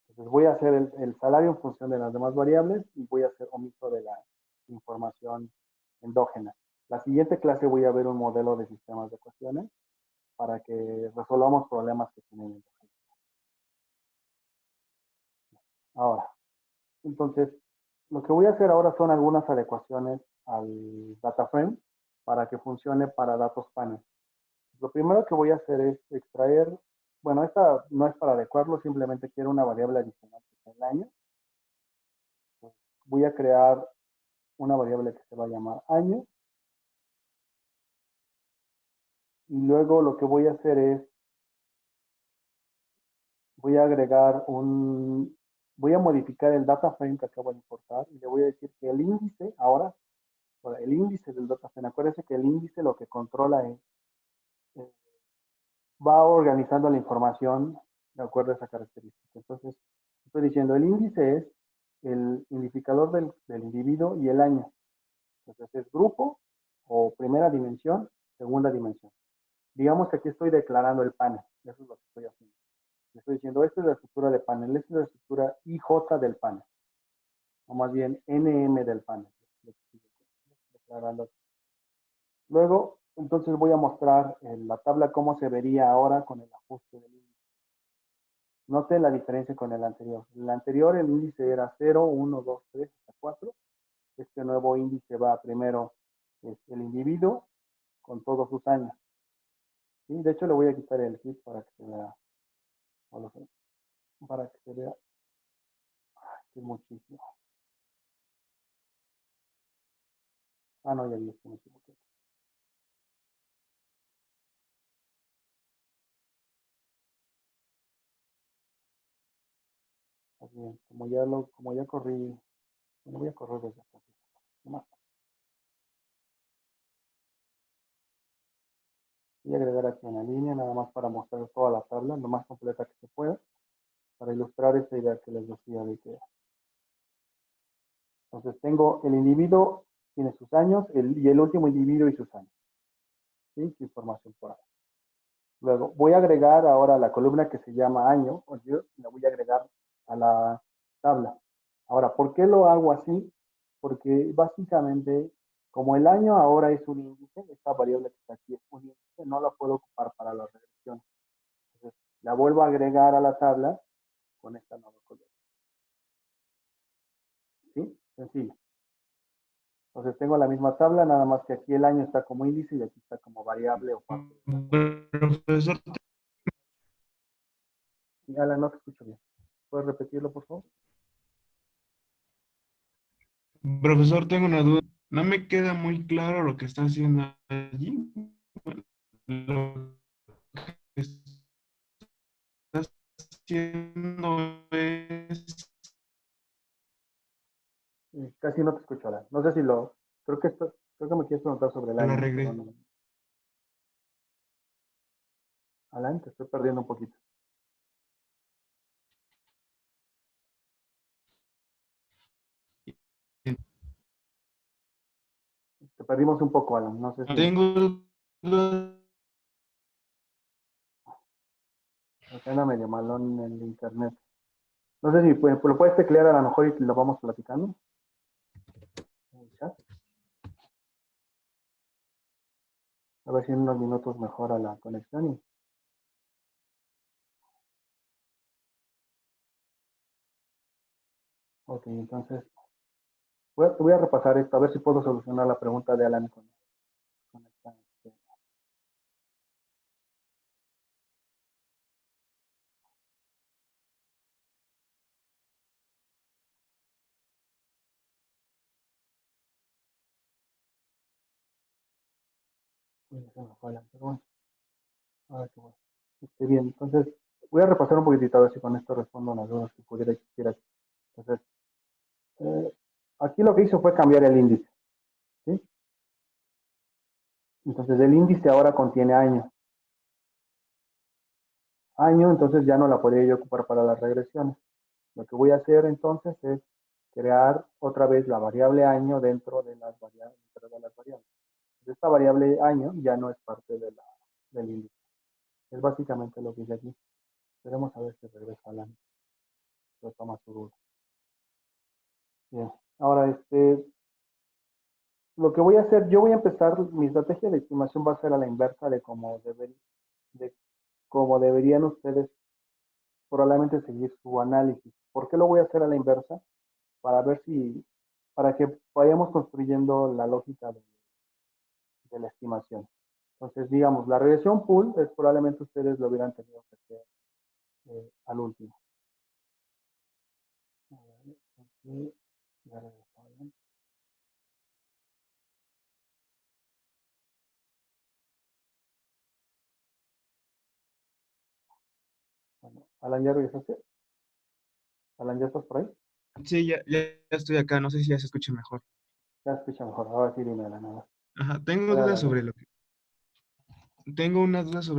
Speaker 1: Entonces, voy a hacer el salario en función de las demás variables y voy a hacer omiso de la información endógena. La siguiente clase voy a ver un modelo de sistemas de ecuaciones para que resolvamos problemas que tienen endógenos. Ahora, entonces, lo que voy a hacer ahora son algunas adecuaciones al data frame para que funcione para datos panel. Lo primero que voy a hacer es extraer, bueno, esta no es para adecuarlo, simplemente quiero una variable adicional que sea el año. Voy a crear una variable que se va a llamar año. Y luego lo que voy a hacer es, voy a agregar voy a modificar el data frame que acabo de importar y le voy a decir que el índice, ahora, el índice del data frame, acuérdense que el índice lo que controla es, va organizando la información de acuerdo a esa característica. Entonces, estoy diciendo, el índice es el identificador del individuo y el año. Entonces, es grupo o primera dimensión, segunda dimensión. Digamos que aquí estoy declarando el panel. Eso es lo que estoy haciendo. Estoy diciendo, esta es la estructura de panel, esta es la estructura IJ del panel. O más bien, NM del panel. Declarando. Luego, entonces voy a mostrar en la tabla cómo se vería ahora con el ajuste del índice. Noten la diferencia con el anterior. El anterior, el índice era 0, 1, 2, 3, hasta 4. Este nuevo índice va primero el individuo con todos sus años. ¿Sí? De hecho, le voy a quitar el hit para que se vea. Para que se vea. Que es muchísimo. Ah, no, ya vi, me equivoqué. Así bien, como ya corrí, no voy a correr desde acá. Más. Voy a agregar aquí una línea nada más para mostrar toda la tabla, lo más completa que se pueda, para ilustrar esta idea que les decía de que. Entonces tengo el individuo, tiene sus años, y el último individuo y sus años. ¿Sí? Su información por ahí. Luego voy a agregar ahora la columna que se llama año, o yo la voy a agregar a la tabla. Ahora, ¿por qué lo hago así? Porque básicamente, como el año ahora es un índice, esta variable que está aquí es un índice, no la puedo ocupar para la regresión. Entonces, la vuelvo a agregar a la tabla con esta nueva columna. ¿Sí? Sencillo. Entonces tengo la misma tabla, nada más que aquí el año está como índice y aquí está como variable o parte.
Speaker 4: Profesor,
Speaker 1: Y Alan, no te escucho bien. ¿Puedes repetirlo, por favor?
Speaker 4: profesor, tengo una duda. No me queda muy claro lo que está haciendo allí. Bueno, lo que está haciendo es
Speaker 1: Casi no te escucho, Alan. No sé si creo que me quieres preguntar sobre el
Speaker 4: la
Speaker 1: año, pero
Speaker 4: regresión.
Speaker 1: no. Alan, te estoy perdiendo un poquito. Te perdimos un poco, Alan. No sé si.
Speaker 4: Tengo dudas.
Speaker 1: Anda medio malón en el internet. No sé si lo puedes teclear a lo mejor y lo vamos platicando. En el chat. A ver si en unos minutos mejora la conexión. Ok, entonces voy a repasar esto, a ver si puedo solucionar la pregunta de Alan con esta. Pero bueno, a ver qué bueno. Bien, entonces voy a repasar un poquitito a ver si con esto respondo a las dudas que pudiera existir aquí. Entonces, aquí lo que hizo fue cambiar el índice. ¿Sí? Entonces el índice ahora contiene año. Año, entonces ya no la podría yo ocupar para las regresiones. Lo que voy a hacer entonces es crear otra vez la variable año dentro de las variables. Esta variable año ya no es parte del índice. Es básicamente lo que hice aquí. Esperemos a ver si regresa la lo toma su duda. Bien. Ahora, lo que voy a hacer, yo voy a empezar, mi estrategia de estimación va a ser a la inversa de cómo deberían ustedes probablemente seguir su análisis. ¿Por qué lo voy a hacer a la inversa? Para ver si, para que vayamos construyendo la lógica de la estimación. Entonces, digamos, la regresión pool es probablemente ustedes lo hubieran tenido que hacer al último. Bueno, Alan, ¿ya regresaste? Alan, ¿ya estás por ahí?
Speaker 4: Sí, ya estoy acá, no sé si ya se escucha mejor.
Speaker 1: Ya escucha mejor, ahora sí dime la nada.
Speaker 4: Ajá, tengo unas dudas sobre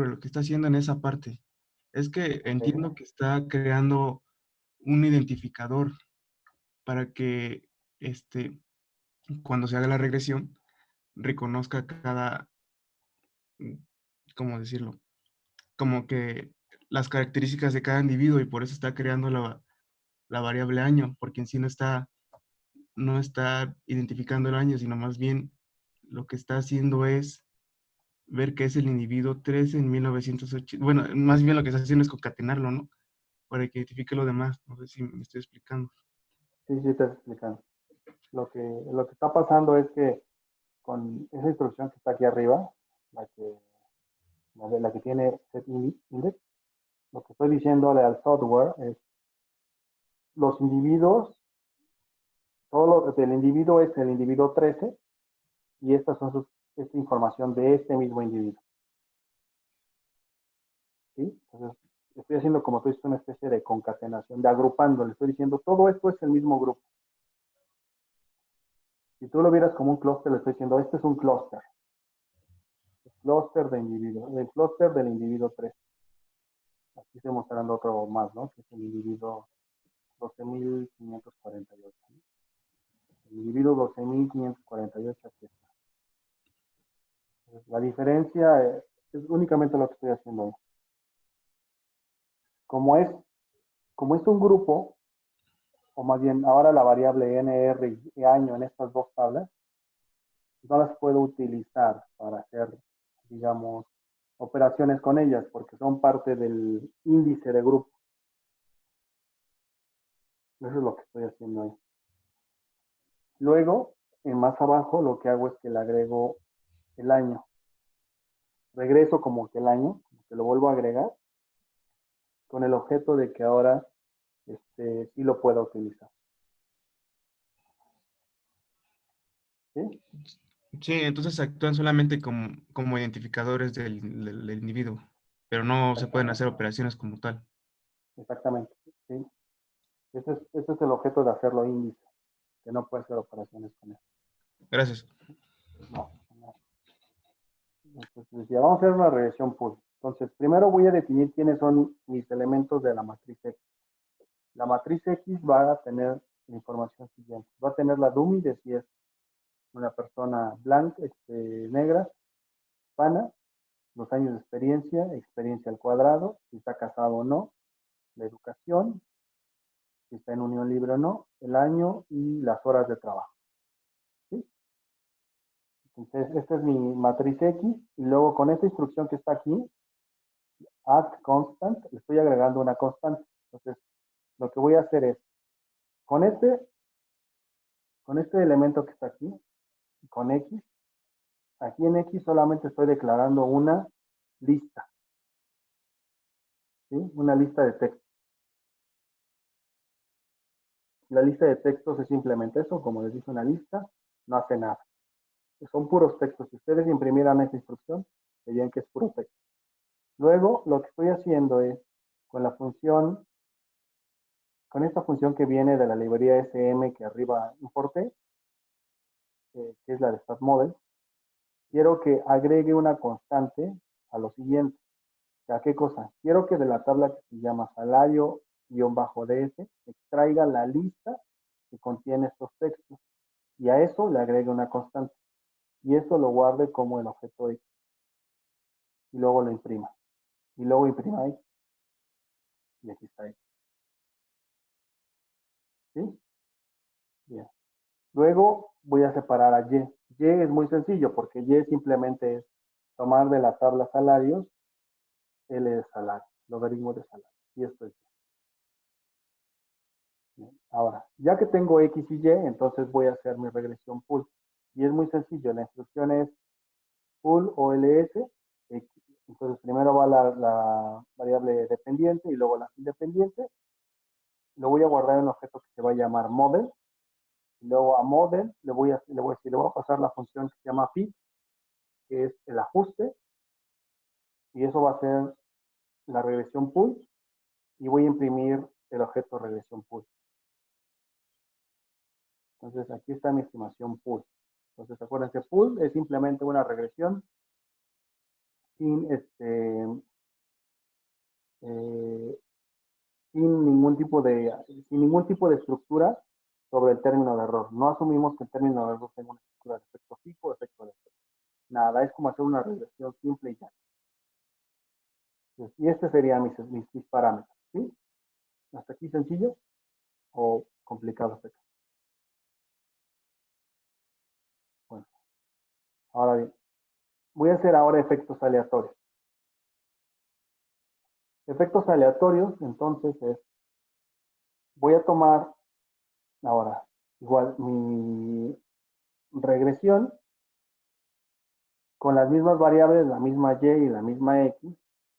Speaker 4: lo que está haciendo en esa parte. Es que entiendo que está creando un identificador para que cuando se haga la regresión reconozca mm, ¿cómo decirlo? Como que las características de cada individuo y por eso está creando la variable año, porque en sí no está identificando el año, sino más bien lo que está haciendo es ver que es el individuo 13 en 1980. Bueno, más bien lo que está haciendo es concatenarlo, ¿no? Para que identifique lo demás. No sé si me estoy explicando.
Speaker 1: Sí, sí, te estoy explicando. Lo que está pasando es que con esa instrucción que está aquí arriba, la que tiene setIndex, lo que estoy diciéndole al software es los individuos, el individuo es el individuo 13 y esta información de este mismo individuo. ¿Sí? Entonces, estoy haciendo, como tú dices, una especie de concatenación, de agrupando. Le estoy diciendo, todo esto es el mismo grupo. Si tú lo vieras como un clúster, le estoy diciendo, este es un clúster. El clúster de individuos, el clúster del individuo 3. Aquí estoy mostrando otro más, ¿no? Que es el individuo 12.548. ¿No? El individuo 12.548 aquí está. Entonces, la diferencia es únicamente lo que estoy haciendo hoy. Como es un grupo, o más bien ahora la variable NR y año en estas dos tablas, no las puedo utilizar para hacer, digamos, operaciones con ellas, porque son parte del índice de grupo. Eso es lo que estoy haciendo ahí. Luego, más abajo, lo que hago es que le agrego el año. Regreso como que el año, como que lo vuelvo a agregar, con el objeto de que ahora sí lo pueda utilizar. ¿Sí?
Speaker 4: Sí, entonces actúan solamente como identificadores del individuo, pero no se pueden hacer operaciones como tal.
Speaker 1: Exactamente. ¿Sí? Ese es el objeto de hacerlo índice, que no puede hacer operaciones con él.
Speaker 4: Gracias.
Speaker 1: No. Entonces, ya vamos a hacer una regresión pool. Entonces, primero voy a definir quiénes son mis elementos de la matriz X. La matriz X va a tener la información siguiente. Va a tener la dummy de si es una persona blanca, negra, hispana, los años de experiencia al cuadrado, si está casado o no, la educación, si está en unión libre o no, el año y las horas de trabajo. ¿Sí? Entonces, esta es mi matriz X y luego con esta instrucción que está aquí, add constant, le estoy agregando una constante. Entonces, lo que voy a hacer es, con este elemento que está aquí, con X, aquí en X solamente estoy declarando una lista. ¿Sí? Una lista de textos. La lista de textos es simplemente eso, como les dije, una lista, no hace nada. Son puros textos. Si ustedes imprimieran esta instrucción, verían que es puro texto. Luego, lo que estoy haciendo es, con esta función que viene de la librería SM que arriba importé, que es la de StatModel, quiero que agregue una constante a lo siguiente. ¿A qué cosa? Quiero que de la tabla que se llama salario x-ds, extraiga la lista que contiene estos textos y a eso le agregue una constante y eso lo guarde como el objeto x y luego lo imprima y luego imprima x y aquí está x. ¿Sí? Bien. Luego voy a separar a y. Y es muy sencillo porque y simplemente es tomar de la tabla salarios L de salario, logaritmo de salario. Y esto es y. Ahora, ya que tengo x y y, entonces voy a hacer mi regresión pool. Y es muy sencillo, la instrucción es pool OLS. Entonces primero va la variable dependiente y luego la independiente. Lo voy a guardar en un objeto que se va a llamar model. Y luego a model le voy a pasar la función que se llama fit, que es el ajuste. Y eso va a ser la regresión pool. Y voy a imprimir el objeto regresión pool. Entonces aquí está mi estimación pool. Entonces acuérdense, pool es simplemente una regresión sin sin ningún tipo de estructura sobre el término de error. No asumimos que el término de error tenga una estructura de efecto fijo o efecto de efecto. Nada, es como hacer una regresión simple y ya. Y este serían mis parámetros. ¿Sí? ¿Hasta aquí sencillo o complicado? Bueno, ahora bien, voy a hacer ahora efectos aleatorios. Efectos aleatorios, entonces, voy a tomar ahora igual mi regresión con las mismas variables, la misma y y la misma x,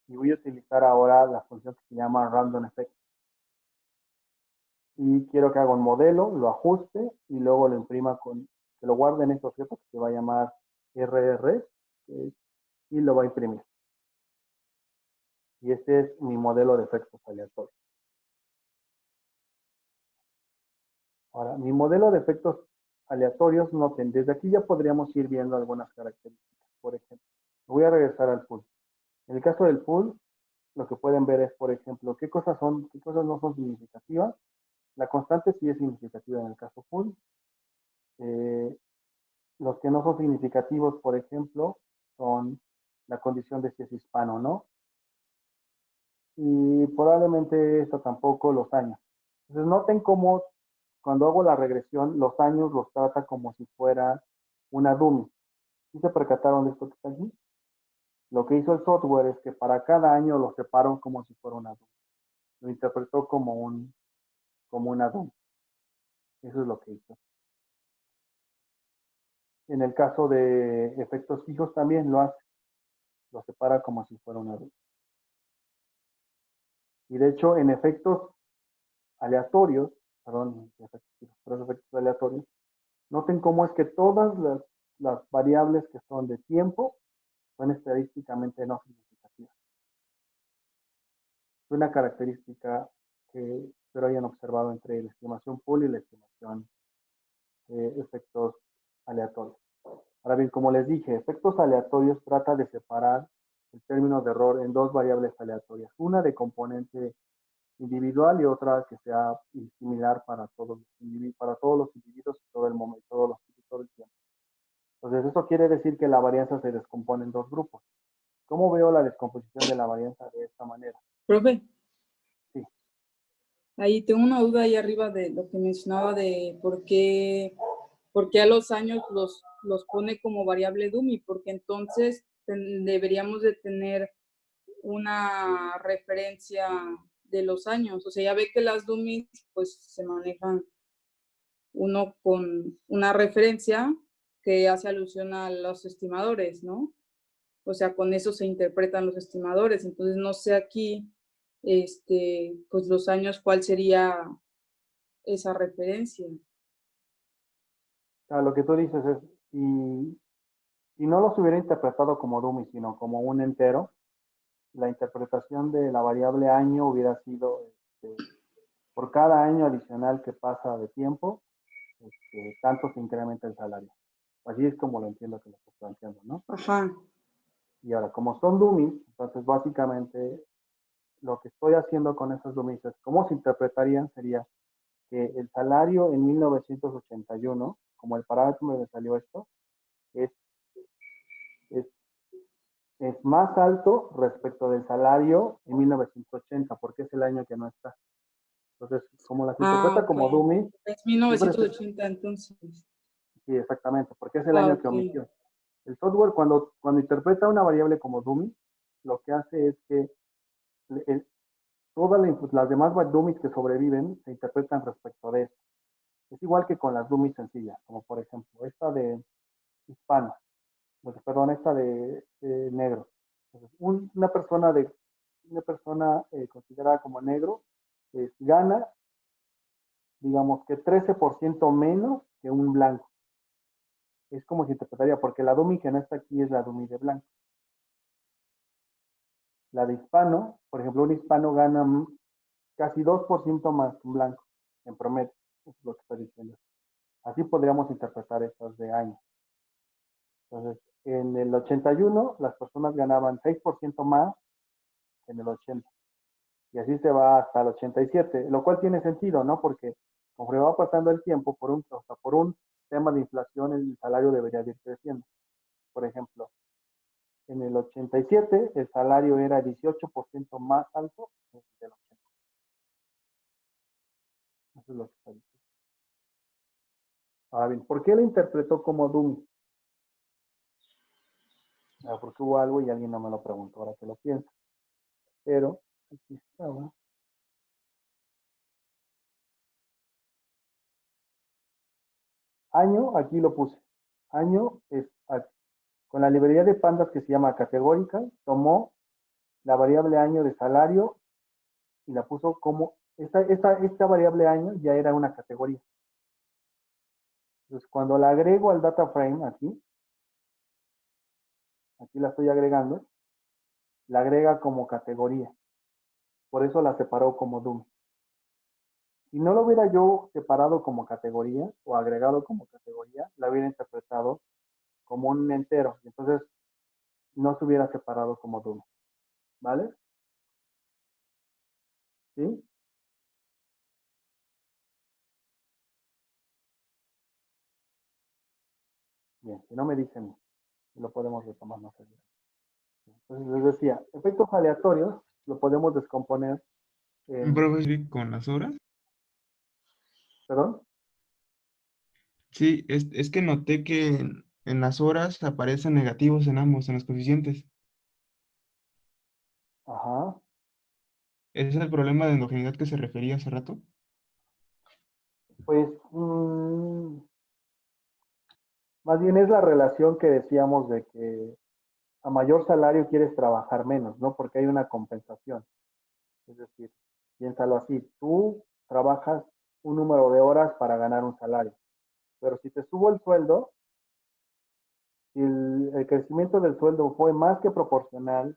Speaker 1: y voy a utilizar ahora la función que se llama random effect. Y quiero que haga un modelo, lo ajuste y luego lo imprima que lo guarde en este objeto que se va a llamar RR y lo va a imprimir. Y este es mi modelo de efectos aleatorios. Ahora, mi modelo de efectos aleatorios, noten, desde aquí ya podríamos ir viendo algunas características. Por ejemplo, voy a regresar al pool. En el caso del pool, lo que pueden ver es, por ejemplo, qué cosas no son significativas. La constante sí es significativa en el caso pool. Los que no son significativos, por ejemplo, son la condición de si es hispano o no. Y probablemente esto tampoco los años. Entonces noten cómo cuando hago la regresión, los años los trata como si fuera una dummy. ¿Sí se percataron de esto que está aquí? Lo que hizo el software es que para cada año lo separó como si fuera una dummy. Lo interpretó como una dummy. Eso es lo que hizo. En el caso de efectos fijos también lo hace. Lo separa como si fuera una dummy. Y de hecho, en efectos aleatorios, perdón, efectos aleatorios, noten cómo es que todas las variables que son de tiempo son estadísticamente no significativas. Es una característica que espero hayan observado entre la estimación pool y la estimación efectos aleatorios. Ahora bien, como les dije, efectos aleatorios trata de separar el término de error en dos variables aleatorias, una de componente individual y otra que sea similar para todos los individuos y todo el momento, todo el tiempo. Entonces, eso quiere decir que la varianza se descompone en dos grupos. ¿Cómo veo la descomposición de la varianza de esta manera?
Speaker 2: Profe.
Speaker 1: Sí.
Speaker 2: Ahí tengo una duda ahí arriba de lo que mencionaba de por qué a los años los pone como variable dummy, porque entonces deberíamos de tener una referencia de los años. O sea, ya ve que las dummies pues se manejan uno con una referencia que hace alusión a los estimadores, ¿no? O sea, con eso se interpretan los estimadores. Entonces, no sé aquí, pues los años, ¿cuál sería esa referencia?
Speaker 1: O sea, lo que tú dices es, si no los hubiera interpretado como dummy, sino como un entero, la interpretación de la variable año hubiera sido, por cada año adicional que pasa de tiempo, tanto se incrementa el salario. Así es como lo entiendo que lo estoy planteando, ¿no?
Speaker 2: Ajá.
Speaker 1: Y ahora, como son dummies, entonces básicamente lo que estoy haciendo con esas dummies, cómo se interpretarían sería que el salario en 1981, como el parámetro me salió esto, es, es, es más alto respecto del salario en 1980, porque es el año que no está. Entonces, como las interpreta como
Speaker 2: Ok.
Speaker 1: dummies,
Speaker 2: Es
Speaker 1: siempre
Speaker 2: 1980 entonces.
Speaker 1: sí, exactamente, porque es el año que
Speaker 2: Ok.
Speaker 1: omitió. El software, cuando interpreta una variable como dummy, lo que hace es que el- todas las demás dummies que sobreviven se interpretan respecto de esto. Es igual que con las dummies sencillas, como por ejemplo esta de hispano, perdón, esta de negro. Entonces, una persona considerada como negro gana, digamos que 13% menos que un blanco. Es como se interpretaría, porque la dummy que no está aquí es la dummy de blanco. La de hispano, por ejemplo, un hispano gana casi 2% más que un blanco, en promedio. Eso es lo que estoy diciendo. Así podríamos interpretar estas de años. Entonces, en el 81, las personas ganaban 6% más que en el 80. Y así se va hasta el 87, lo cual tiene sentido, ¿no? Porque conforme va pasando el tiempo, por un tema de inflación, el salario debería ir creciendo. Por ejemplo, en el 87 el salario era 18% más alto que el 80. Eso es lo que está diciendo. Ahora bien, ¿por qué lo interpretó como dummy? Porque hubo algo y alguien no me lo preguntó, ahora que lo pienso. Pero, aquí estaba. Año, aquí lo puse. Año es con la librería de pandas que se llama categórica, tomó la variable año de salario y la puso como, esta variable año ya era una categoría. Entonces, cuando la agrego al data frame aquí la estoy agregando, la agrega como categoría. Por eso la separó como dummy. Si no lo hubiera yo separado como categoría o agregado como categoría, la hubiera interpretado como un entero. Entonces, no se hubiera separado como dummy. ¿Vale? ¿Sí? Bien, si no me dicen, lo podemos retomar más adelante. Entonces les decía, efectos aleatorios lo podemos descomponer en,
Speaker 4: Profe, con las horas.
Speaker 1: perdón,
Speaker 4: Sí, es que noté que en las horas aparecen negativos en ambos, en los coeficientes.
Speaker 1: ajá,
Speaker 4: ¿Ese es el problema de endogeneidad que se refería hace rato?
Speaker 1: pues más bien es la relación que decíamos de que a mayor salario quieres trabajar menos, ¿no? Porque hay una compensación. Es decir, piénsalo así, tú trabajas un número de horas para ganar un salario, pero si te subo el sueldo, si el crecimiento del sueldo fue más que proporcional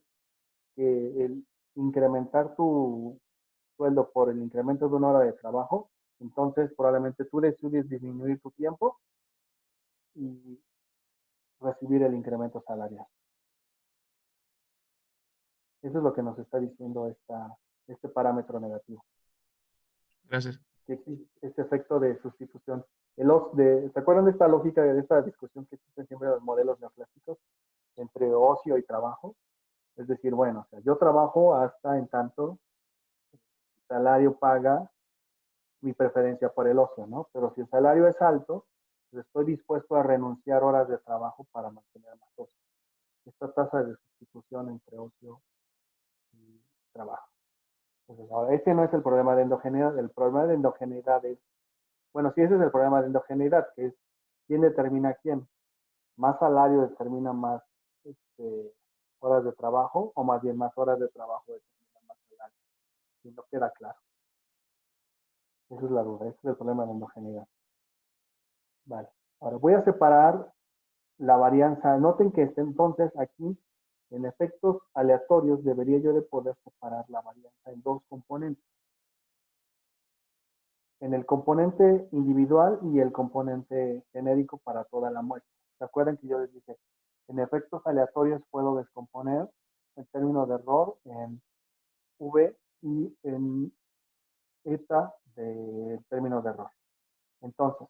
Speaker 1: que el incrementar tu sueldo por el incremento de una hora de trabajo, entonces probablemente tú decides disminuir tu tiempo y recibir el incremento salarial. Eso es lo que nos está diciendo este parámetro negativo,
Speaker 4: Gracias.
Speaker 1: que existe este efecto de sustitución. ¿Se acuerdan de esta lógica, de esta discusión que existe siempre en los modelos neoclásicos entre ocio y trabajo? Es decir, bueno, o sea, yo trabajo hasta en tanto el salario paga mi preferencia por el ocio, ¿no? Pero si el salario es alto, pues estoy dispuesto a renunciar horas de trabajo para mantener más ocio. Esta tasa de sustitución entre ocio y trabajo. Entonces, ahora, ese no es el problema de endogeneidad. El problema de endogeneidad es, bueno, sí, ese es el problema de endogeneidad, que es quién determina quién. Más salario determina más horas de trabajo, o más bien más horas de trabajo determinan más salario. Y no queda claro. Esa es la duda, ese es el problema de endogeneidad. Vale. Ahora voy a separar la varianza. Noten que entonces aquí, en efectos aleatorios, debería yo de poder separar la varianza en dos componentes. En el componente individual y el componente genérico para toda la muestra. ¿Se acuerdan que yo les dije? En efectos aleatorios puedo descomponer el término de error en V y en eta del término de error. Entonces,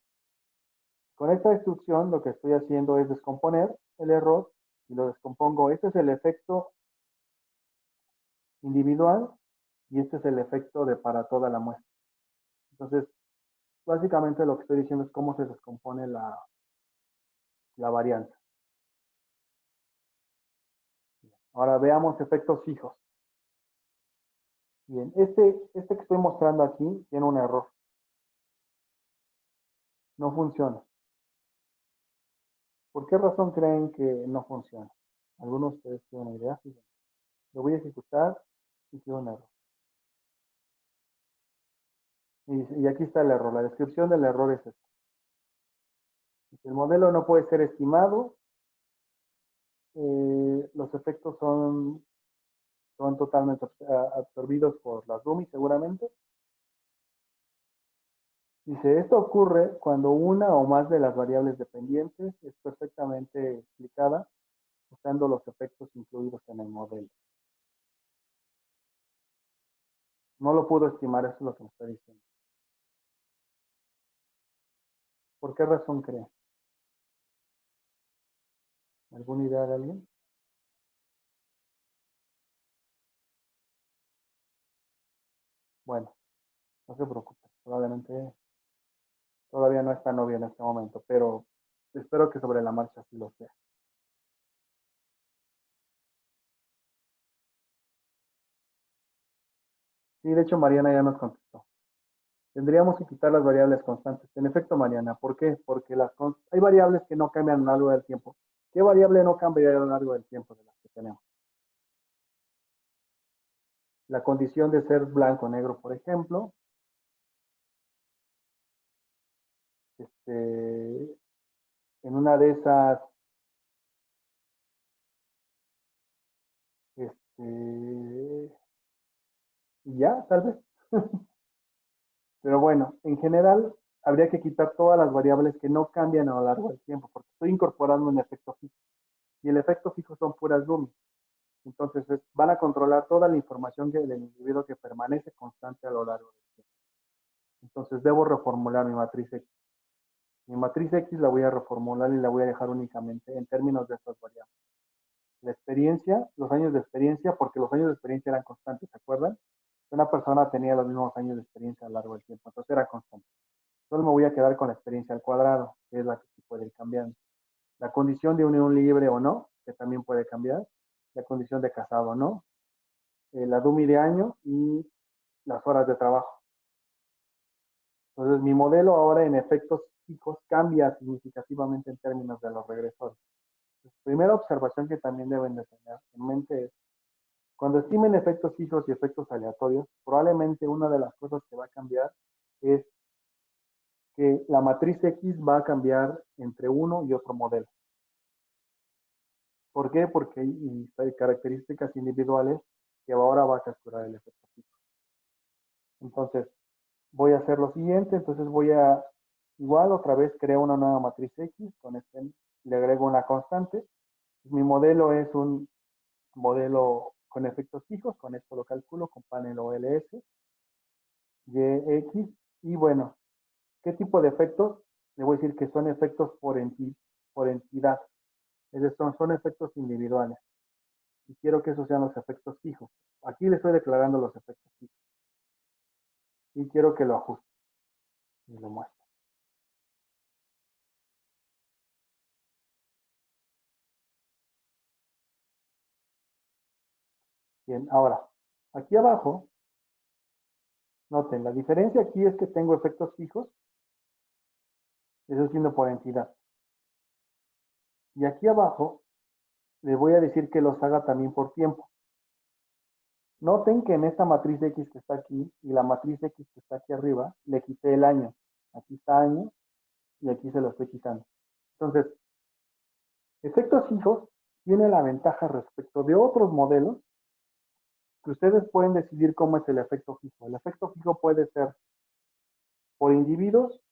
Speaker 1: con esta instrucción lo que estoy haciendo es descomponer el error y lo descompongo. Este es el efecto individual y este es el efecto de para toda la muestra. Entonces, básicamente lo que estoy diciendo es cómo se descompone la varianza. Ahora veamos efectos fijos. Bien, este que estoy mostrando aquí tiene un error. No funciona. ¿Por qué razón creen que no funciona? ¿Algunos de ustedes tienen una idea? Sí. Lo voy a ejecutar y tiene un error. Y aquí está el error. La descripción del error es esta. El modelo no puede ser estimado. Los efectos son totalmente absorbidos por las dummies seguramente. Dice, esto ocurre cuando una o más de las variables dependientes es perfectamente explicada usando los efectos incluidos en el modelo. No lo puedo estimar, eso es lo que me está diciendo. ¿Por qué razón cree? ¿Alguna idea de alguien? Bueno, no se preocupe, probablemente todavía no está novio en este momento, pero espero que sobre la marcha sí lo sea. Sí, de hecho Mariana ya nos contestó. Tendríamos que quitar las variables constantes. En efecto, Mariana, ¿por qué? Porque hay variables que no cambian a lo largo del tiempo. ¿Qué variable no cambia a lo largo del tiempo de las que tenemos? La condición de ser blanco o negro, por ejemplo. En una de esas, ya, tal vez. Pero bueno, en general, habría que quitar todas las variables que no cambian a lo largo del tiempo, porque estoy incorporando un efecto fijo. Y el efecto fijo son puras dummies. Entonces, van a controlar toda la información del individuo que permanece constante a lo largo del tiempo. Entonces, debo reformular mi matriz X. Mi matriz X la voy a reformular y la voy a dejar únicamente en términos de estas variables. La experiencia, los años de experiencia, porque los años de experiencia eran constantes, ¿se acuerdan? Una persona tenía los mismos años de experiencia a lo largo del tiempo, entonces era constante. Solo me voy a quedar con la experiencia al cuadrado, que es la que sí puede ir cambiando. La condición de unión libre o no, que también puede cambiar. La condición de casado o no. La DUMI de año y las horas de trabajo. Entonces, mi modelo ahora en efectos fijos cambia significativamente en términos de los regresores. La primera observación que también deben de tener en mente es, cuando estimen efectos fijos y efectos aleatorios, probablemente una de las cosas que va a cambiar es que la matriz X va a cambiar entre uno y otro modelo. ¿Por qué? Porque hay características individuales que ahora va a capturar el efecto fijo. Entonces, voy a hacer lo siguiente, entonces igual otra vez creo una nueva matriz X, le agrego una constante. Mi modelo es un modelo con efectos fijos, con esto lo calculo, con panel OLS, YX, y bueno, ¿qué tipo de efectos? Le voy a decir que son efectos por entidad, es decir, son efectos individuales, y quiero que esos sean los efectos fijos. Aquí le estoy declarando los efectos fijos, y quiero que lo ajuste, y lo muestro. Bien, ahora, aquí abajo, noten, la diferencia aquí es que tengo efectos fijos, eso siendo por entidad. Y aquí abajo, le voy a decir que los haga también por tiempo. Noten que en esta matriz X que está aquí y la matriz X que está aquí arriba, le quité el año. Aquí está año y aquí se lo estoy quitando. Entonces, efectos fijos tiene la ventaja respecto de otros modelos que ustedes pueden decidir cómo es el efecto fijo. El efecto fijo puede ser por individuos,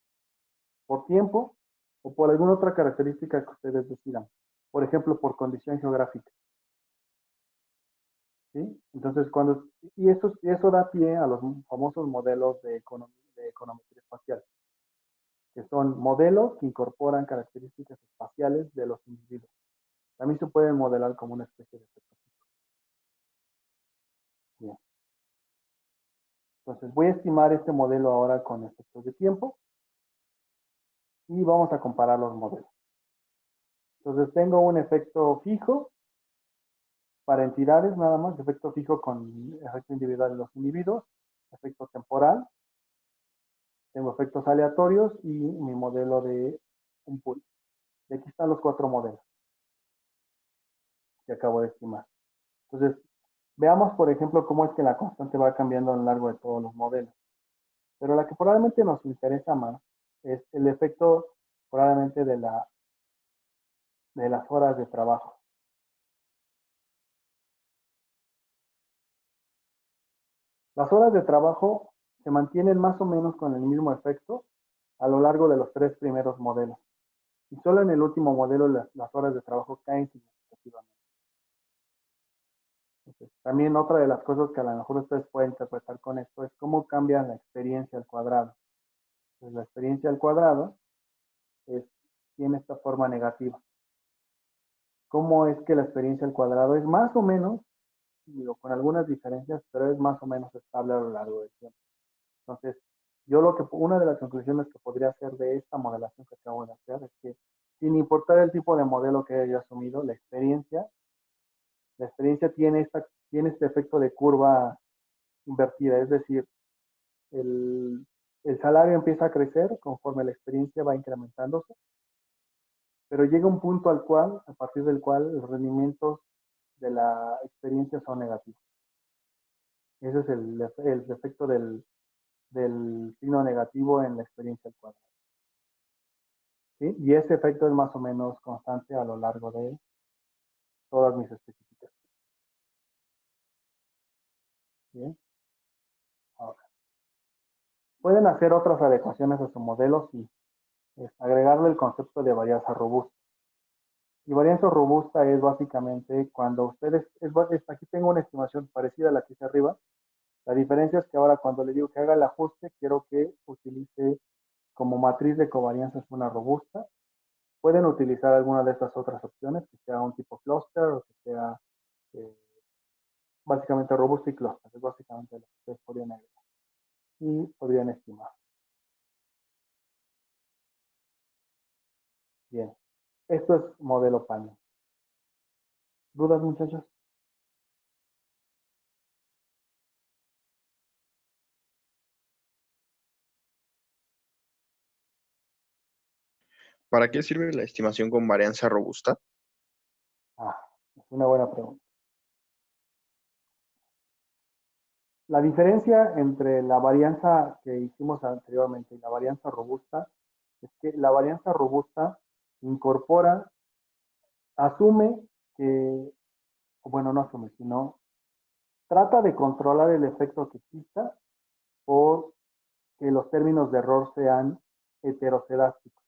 Speaker 1: por tiempo o por alguna otra característica que ustedes decidan. Por ejemplo, por condición geográfica. ¿sí? Entonces, eso da pie a los famosos modelos de econometría espacial, que son modelos que incorporan características espaciales de los individuos. También se pueden modelar como una especie de efecto. Bien. Entonces, voy a estimar este modelo ahora con efectos de tiempo y vamos a comparar los modelos. Entonces, tengo un efecto fijo para entidades nada más, efecto fijo con efecto individual de los individuos, efecto temporal, tengo efectos aleatorios y mi modelo de un pool. Y aquí están los 4 modelos que acabo de estimar. Entonces, veamos, por ejemplo, cómo es que la constante va cambiando a lo largo de todos los modelos. Pero la que probablemente nos interesa más es el efecto probablemente de las horas de trabajo. Las horas de trabajo se mantienen más o menos con el mismo efecto a lo largo de los 3 primeros modelos. Y solo en el último modelo las horas de trabajo caen significativamente. Entonces, también otra de las cosas que a lo mejor ustedes pueden interpretar con esto es cómo cambia la experiencia al cuadrado. Entonces, la experiencia al cuadrado tiene esta forma negativa. ¿Cómo es que la experiencia al cuadrado es más o menos, digo, con algunas diferencias, pero es más o menos estable a lo largo del tiempo? Entonces, una de las conclusiones que podría hacer de esta modelación que acabo de hacer es que sin importar el tipo de modelo que haya asumido, la experiencia tiene este efecto de curva invertida, es decir, el, el salario empieza a crecer conforme la experiencia va incrementándose, pero llega un punto a partir del cual los rendimientos de la experiencia son negativos. Ese es el efecto del signo negativo en la experiencia al cuadrado. ¿Sí? Y ese efecto es más o menos constante a lo largo de todas mis especificaciones. ¿Bien? Ahora, pueden hacer otras adecuaciones a su modelo y agregarle el concepto de varianza robusta. Y varianza robusta es básicamente cuando ustedes, aquí tengo una estimación parecida a la que hice arriba. La diferencia es que ahora cuando le digo que haga el ajuste, quiero que utilice como matriz de covarianzas una robusta. Pueden utilizar alguna de estas otras opciones, que sea un tipo cluster o que sea básicamente robusta y cluster. Es básicamente lo que ustedes podrían agregar y podrían estimar. Bien, esto es modelo panel. ¿Dudas, muchachos?
Speaker 5: ¿Para qué sirve la estimación con varianza robusta?
Speaker 1: Es una buena pregunta. La diferencia entre la varianza que hicimos anteriormente y la varianza robusta es que la varianza robusta asume que, bueno, no asume, sino trata de controlar el efecto que exista por que los términos de error sean heteroscedásticos.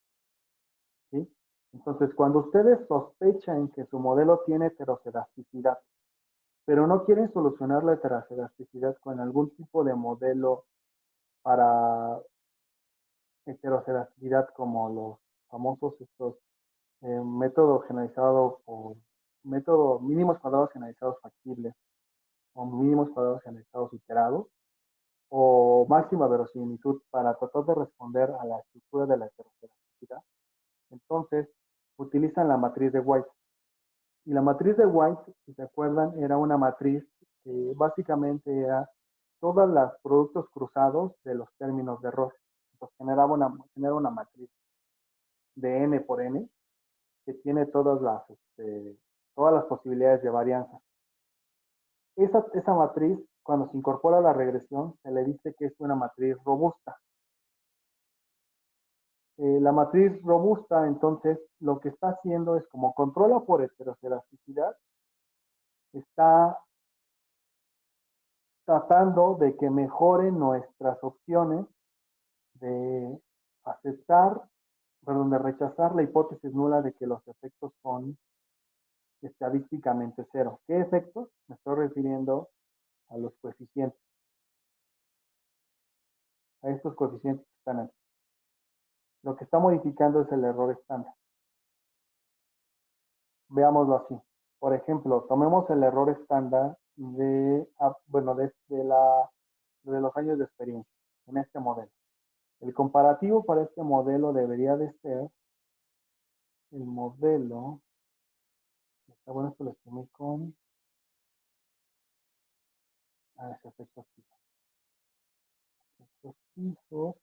Speaker 1: ¿Sí? Entonces, cuando ustedes sospechan que su modelo tiene heteroscedasticidad, pero no quieren solucionar la heteroscedasticidad con algún tipo de modelo para heteroscedasticidad como los famosos método generalizado por método mínimos cuadrados generalizados factibles o mínimos cuadrados generalizados iterados o máxima verosimilitud para tratar de responder a la estructura de la heteroscedasticidad. Entonces, utilizan la matriz de White. Y la matriz de White, si se acuerdan, era una matriz que básicamente era todos los productos cruzados de los términos de error. Entonces, genera una matriz de n por n que tiene todas las posibilidades de varianza. Esa matriz, cuando se incorpora a la regresión, se le dice que es una matriz robusta. La matriz robusta, entonces, lo que está haciendo es como controla por heteroscedasticidad, está tratando de que mejoren nuestras opciones de de rechazar la hipótesis nula de que los efectos son estadísticamente cero. ¿Qué efectos? Me estoy refiriendo a los coeficientes, a estos coeficientes que están aquí. Lo que está modificando es el error estándar. Veámoslo así. Por ejemplo, tomemos el error estándar de los años de experiencia en este modelo. El comparativo para este modelo debería de ser el modelo. Está bueno, esto lo estimé con efectos fijos. Efectos fijos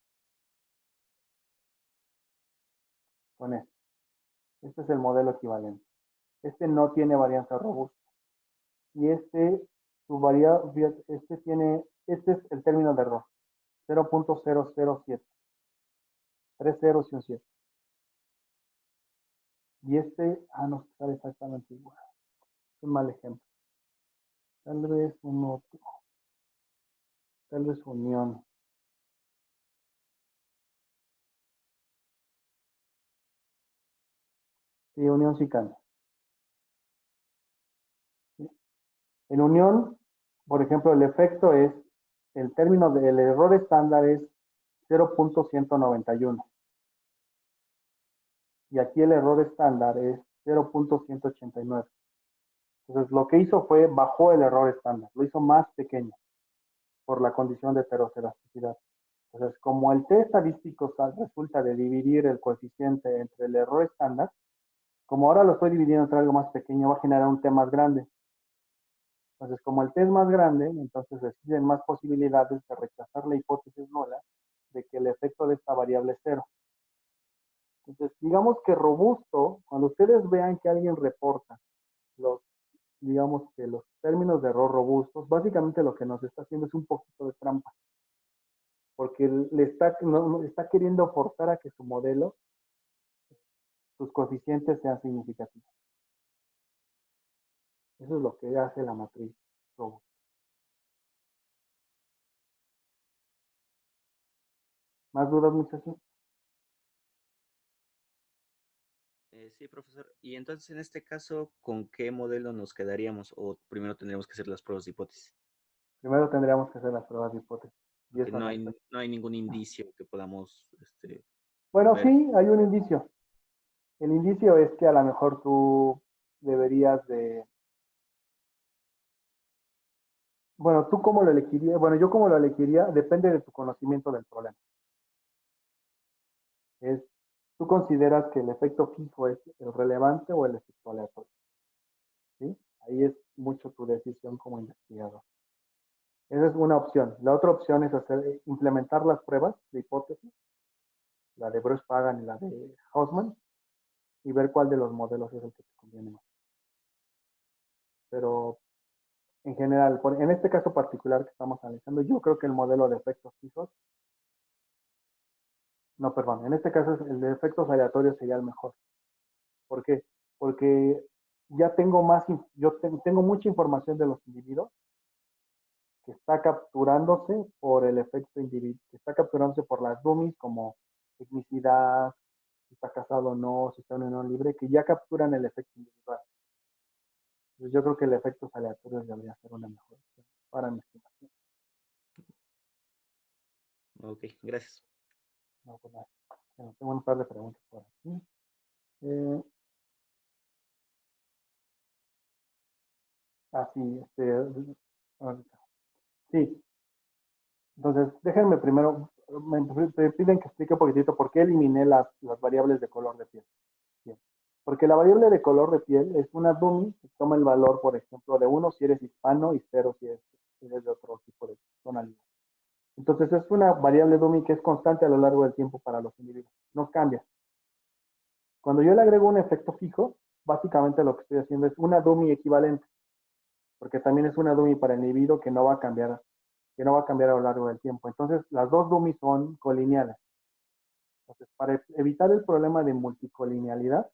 Speaker 1: con este. Este es el modelo equivalente. Este no tiene varianza robusta. Y este es el término de error. 0.007. 3 ceros y un 7. Y no sale exactamente igual. Es un mal ejemplo. Tal vez un otro. Tal vez unión. Sí, unión sí cambia. En unión, por ejemplo, el efecto es, el término del error estándar es 0.191. Y aquí el error estándar es 0.189. Entonces, lo que hizo fue, bajó el error estándar, lo hizo más pequeño por la condición de heteroscedasticidad. Entonces, como el t estadístico resulta de dividir el coeficiente entre el error estándar, como ahora lo estoy dividiendo entre algo más pequeño, va a generar un t más grande. Entonces, como el t es más grande, entonces existen más posibilidades de rechazar la hipótesis nula de que el efecto de esta variable es cero. Entonces, digamos que robusto, cuando ustedes vean que alguien reporta digamos que los términos de error robustos, básicamente lo que nos está haciendo es un poquito de trampa, porque está queriendo forzar a que su modelo, sus coeficientes sean significativos. Eso es lo que hace la matriz robusta. ¿Más dudas, muchachos?
Speaker 6: Sí, profesor. Y entonces, en este caso, ¿con qué modelo nos quedaríamos? ¿O primero tendríamos que hacer las pruebas de hipótesis?
Speaker 1: Primero tendríamos que hacer las pruebas de hipótesis.
Speaker 6: Porque no hay ningún indicio que podamos
Speaker 1: Bueno,
Speaker 6: ver.
Speaker 1: sí, hay un indicio. El indicio es que a lo mejor tú deberías de... Bueno, ¿tú cómo lo elegirías? Bueno, yo cómo lo elegiría depende de tu conocimiento del problema. ¿Tú consideras que el efecto fijo es el relevante o el efecto aleatorio? ¿Sí? Ahí es mucho tu decisión como investigador. Esa es una opción. La otra opción es implementar las pruebas de hipótesis, la de Bruce Pagan y la de Hausman, y ver cuál de los modelos es el que te conviene más. Pero en general, en este caso particular que estamos analizando, yo creo que el modelo de efectos fijos, no, perdón, en este caso el de efectos aleatorios sería el mejor. ¿Por qué? Porque ya tengo tengo mucha información de los individuos que está capturándose por el efecto individual, que está capturándose por las dummies como etnicidad, si está casado o no, si está en unión libre, que ya capturan el efecto individual. Entonces yo creo que el efecto aleatorio debería ser una mejor opción para mi estimación.
Speaker 6: Ok, gracias.
Speaker 1: No, pues nada. Bueno, tengo un par de preguntas por aquí. Sí, sí. Entonces, déjenme primero, me piden que explique un poquitito por qué eliminé las variables de color de piel. Bien. Porque la variable de color de piel es una dummy que toma el valor, por ejemplo, de 1 si eres hispano y 0 si eres de otro tipo de tonalidad. Entonces, es una variable dummy que es constante a lo largo del tiempo para los individuos. No cambia. Cuando yo le agrego un efecto fijo, básicamente lo que estoy haciendo es una dummy equivalente, porque también es una dummy para el individuo que no va a cambiar a lo largo del tiempo. Entonces, las dos dummies son colineales. Entonces, para evitar el problema de multicolinealidad,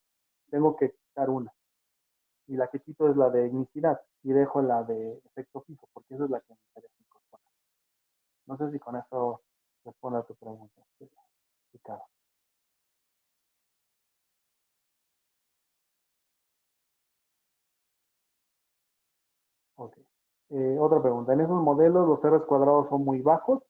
Speaker 1: tengo que quitar una. Y la que quito es la de etnicidad y dejo la de efecto fijo, porque esa es la que me interesa incorporar. No sé si con eso respondo a tu pregunta, Ricardo. Ok. Otra pregunta. En esos modelos los R cuadrados son muy bajos.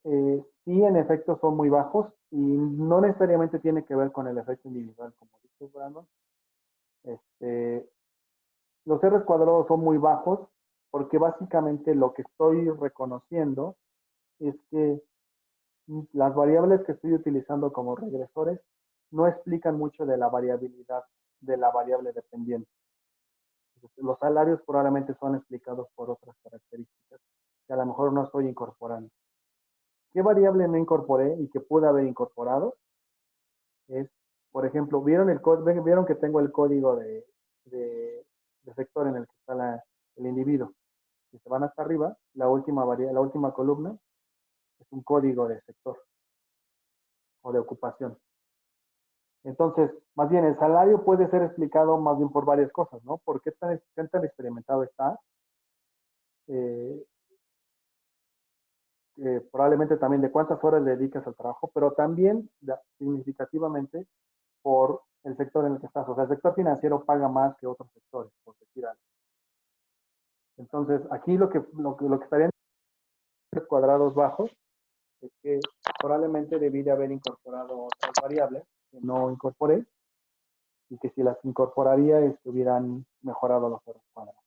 Speaker 1: Sí, en efecto son muy bajos y no necesariamente tiene que ver con el efecto individual, como dice Brandon. Los R cuadrados son muy bajos porque básicamente lo que estoy reconociendo es que las variables que estoy utilizando como regresores no explican mucho de la variabilidad de la variable dependiente. Los salarios probablemente son explicados por otras características que a lo mejor no estoy incorporando. ¿Qué variable no incorporé y que pude haber incorporado? Es, por ejemplo, ¿vieron que tengo el código de sector en el que está el individuo? Si se van hasta arriba, la última columna es un código de sector o de ocupación. Entonces, más bien, el salario puede ser explicado más bien por varias cosas, ¿no? ¿Por qué tan experimentado está? Probablemente también de cuántas horas le dedicas al trabajo, pero también significativamente por el sector en el que estás. O sea, el sector financiero paga más que otros sectores, por decir algo. Entonces, aquí lo que estarían cuadrados bajos es que probablemente debí de haber incorporado otras variables que no incorporé y que si las incorporaría hubieran mejorado los R cuadrados.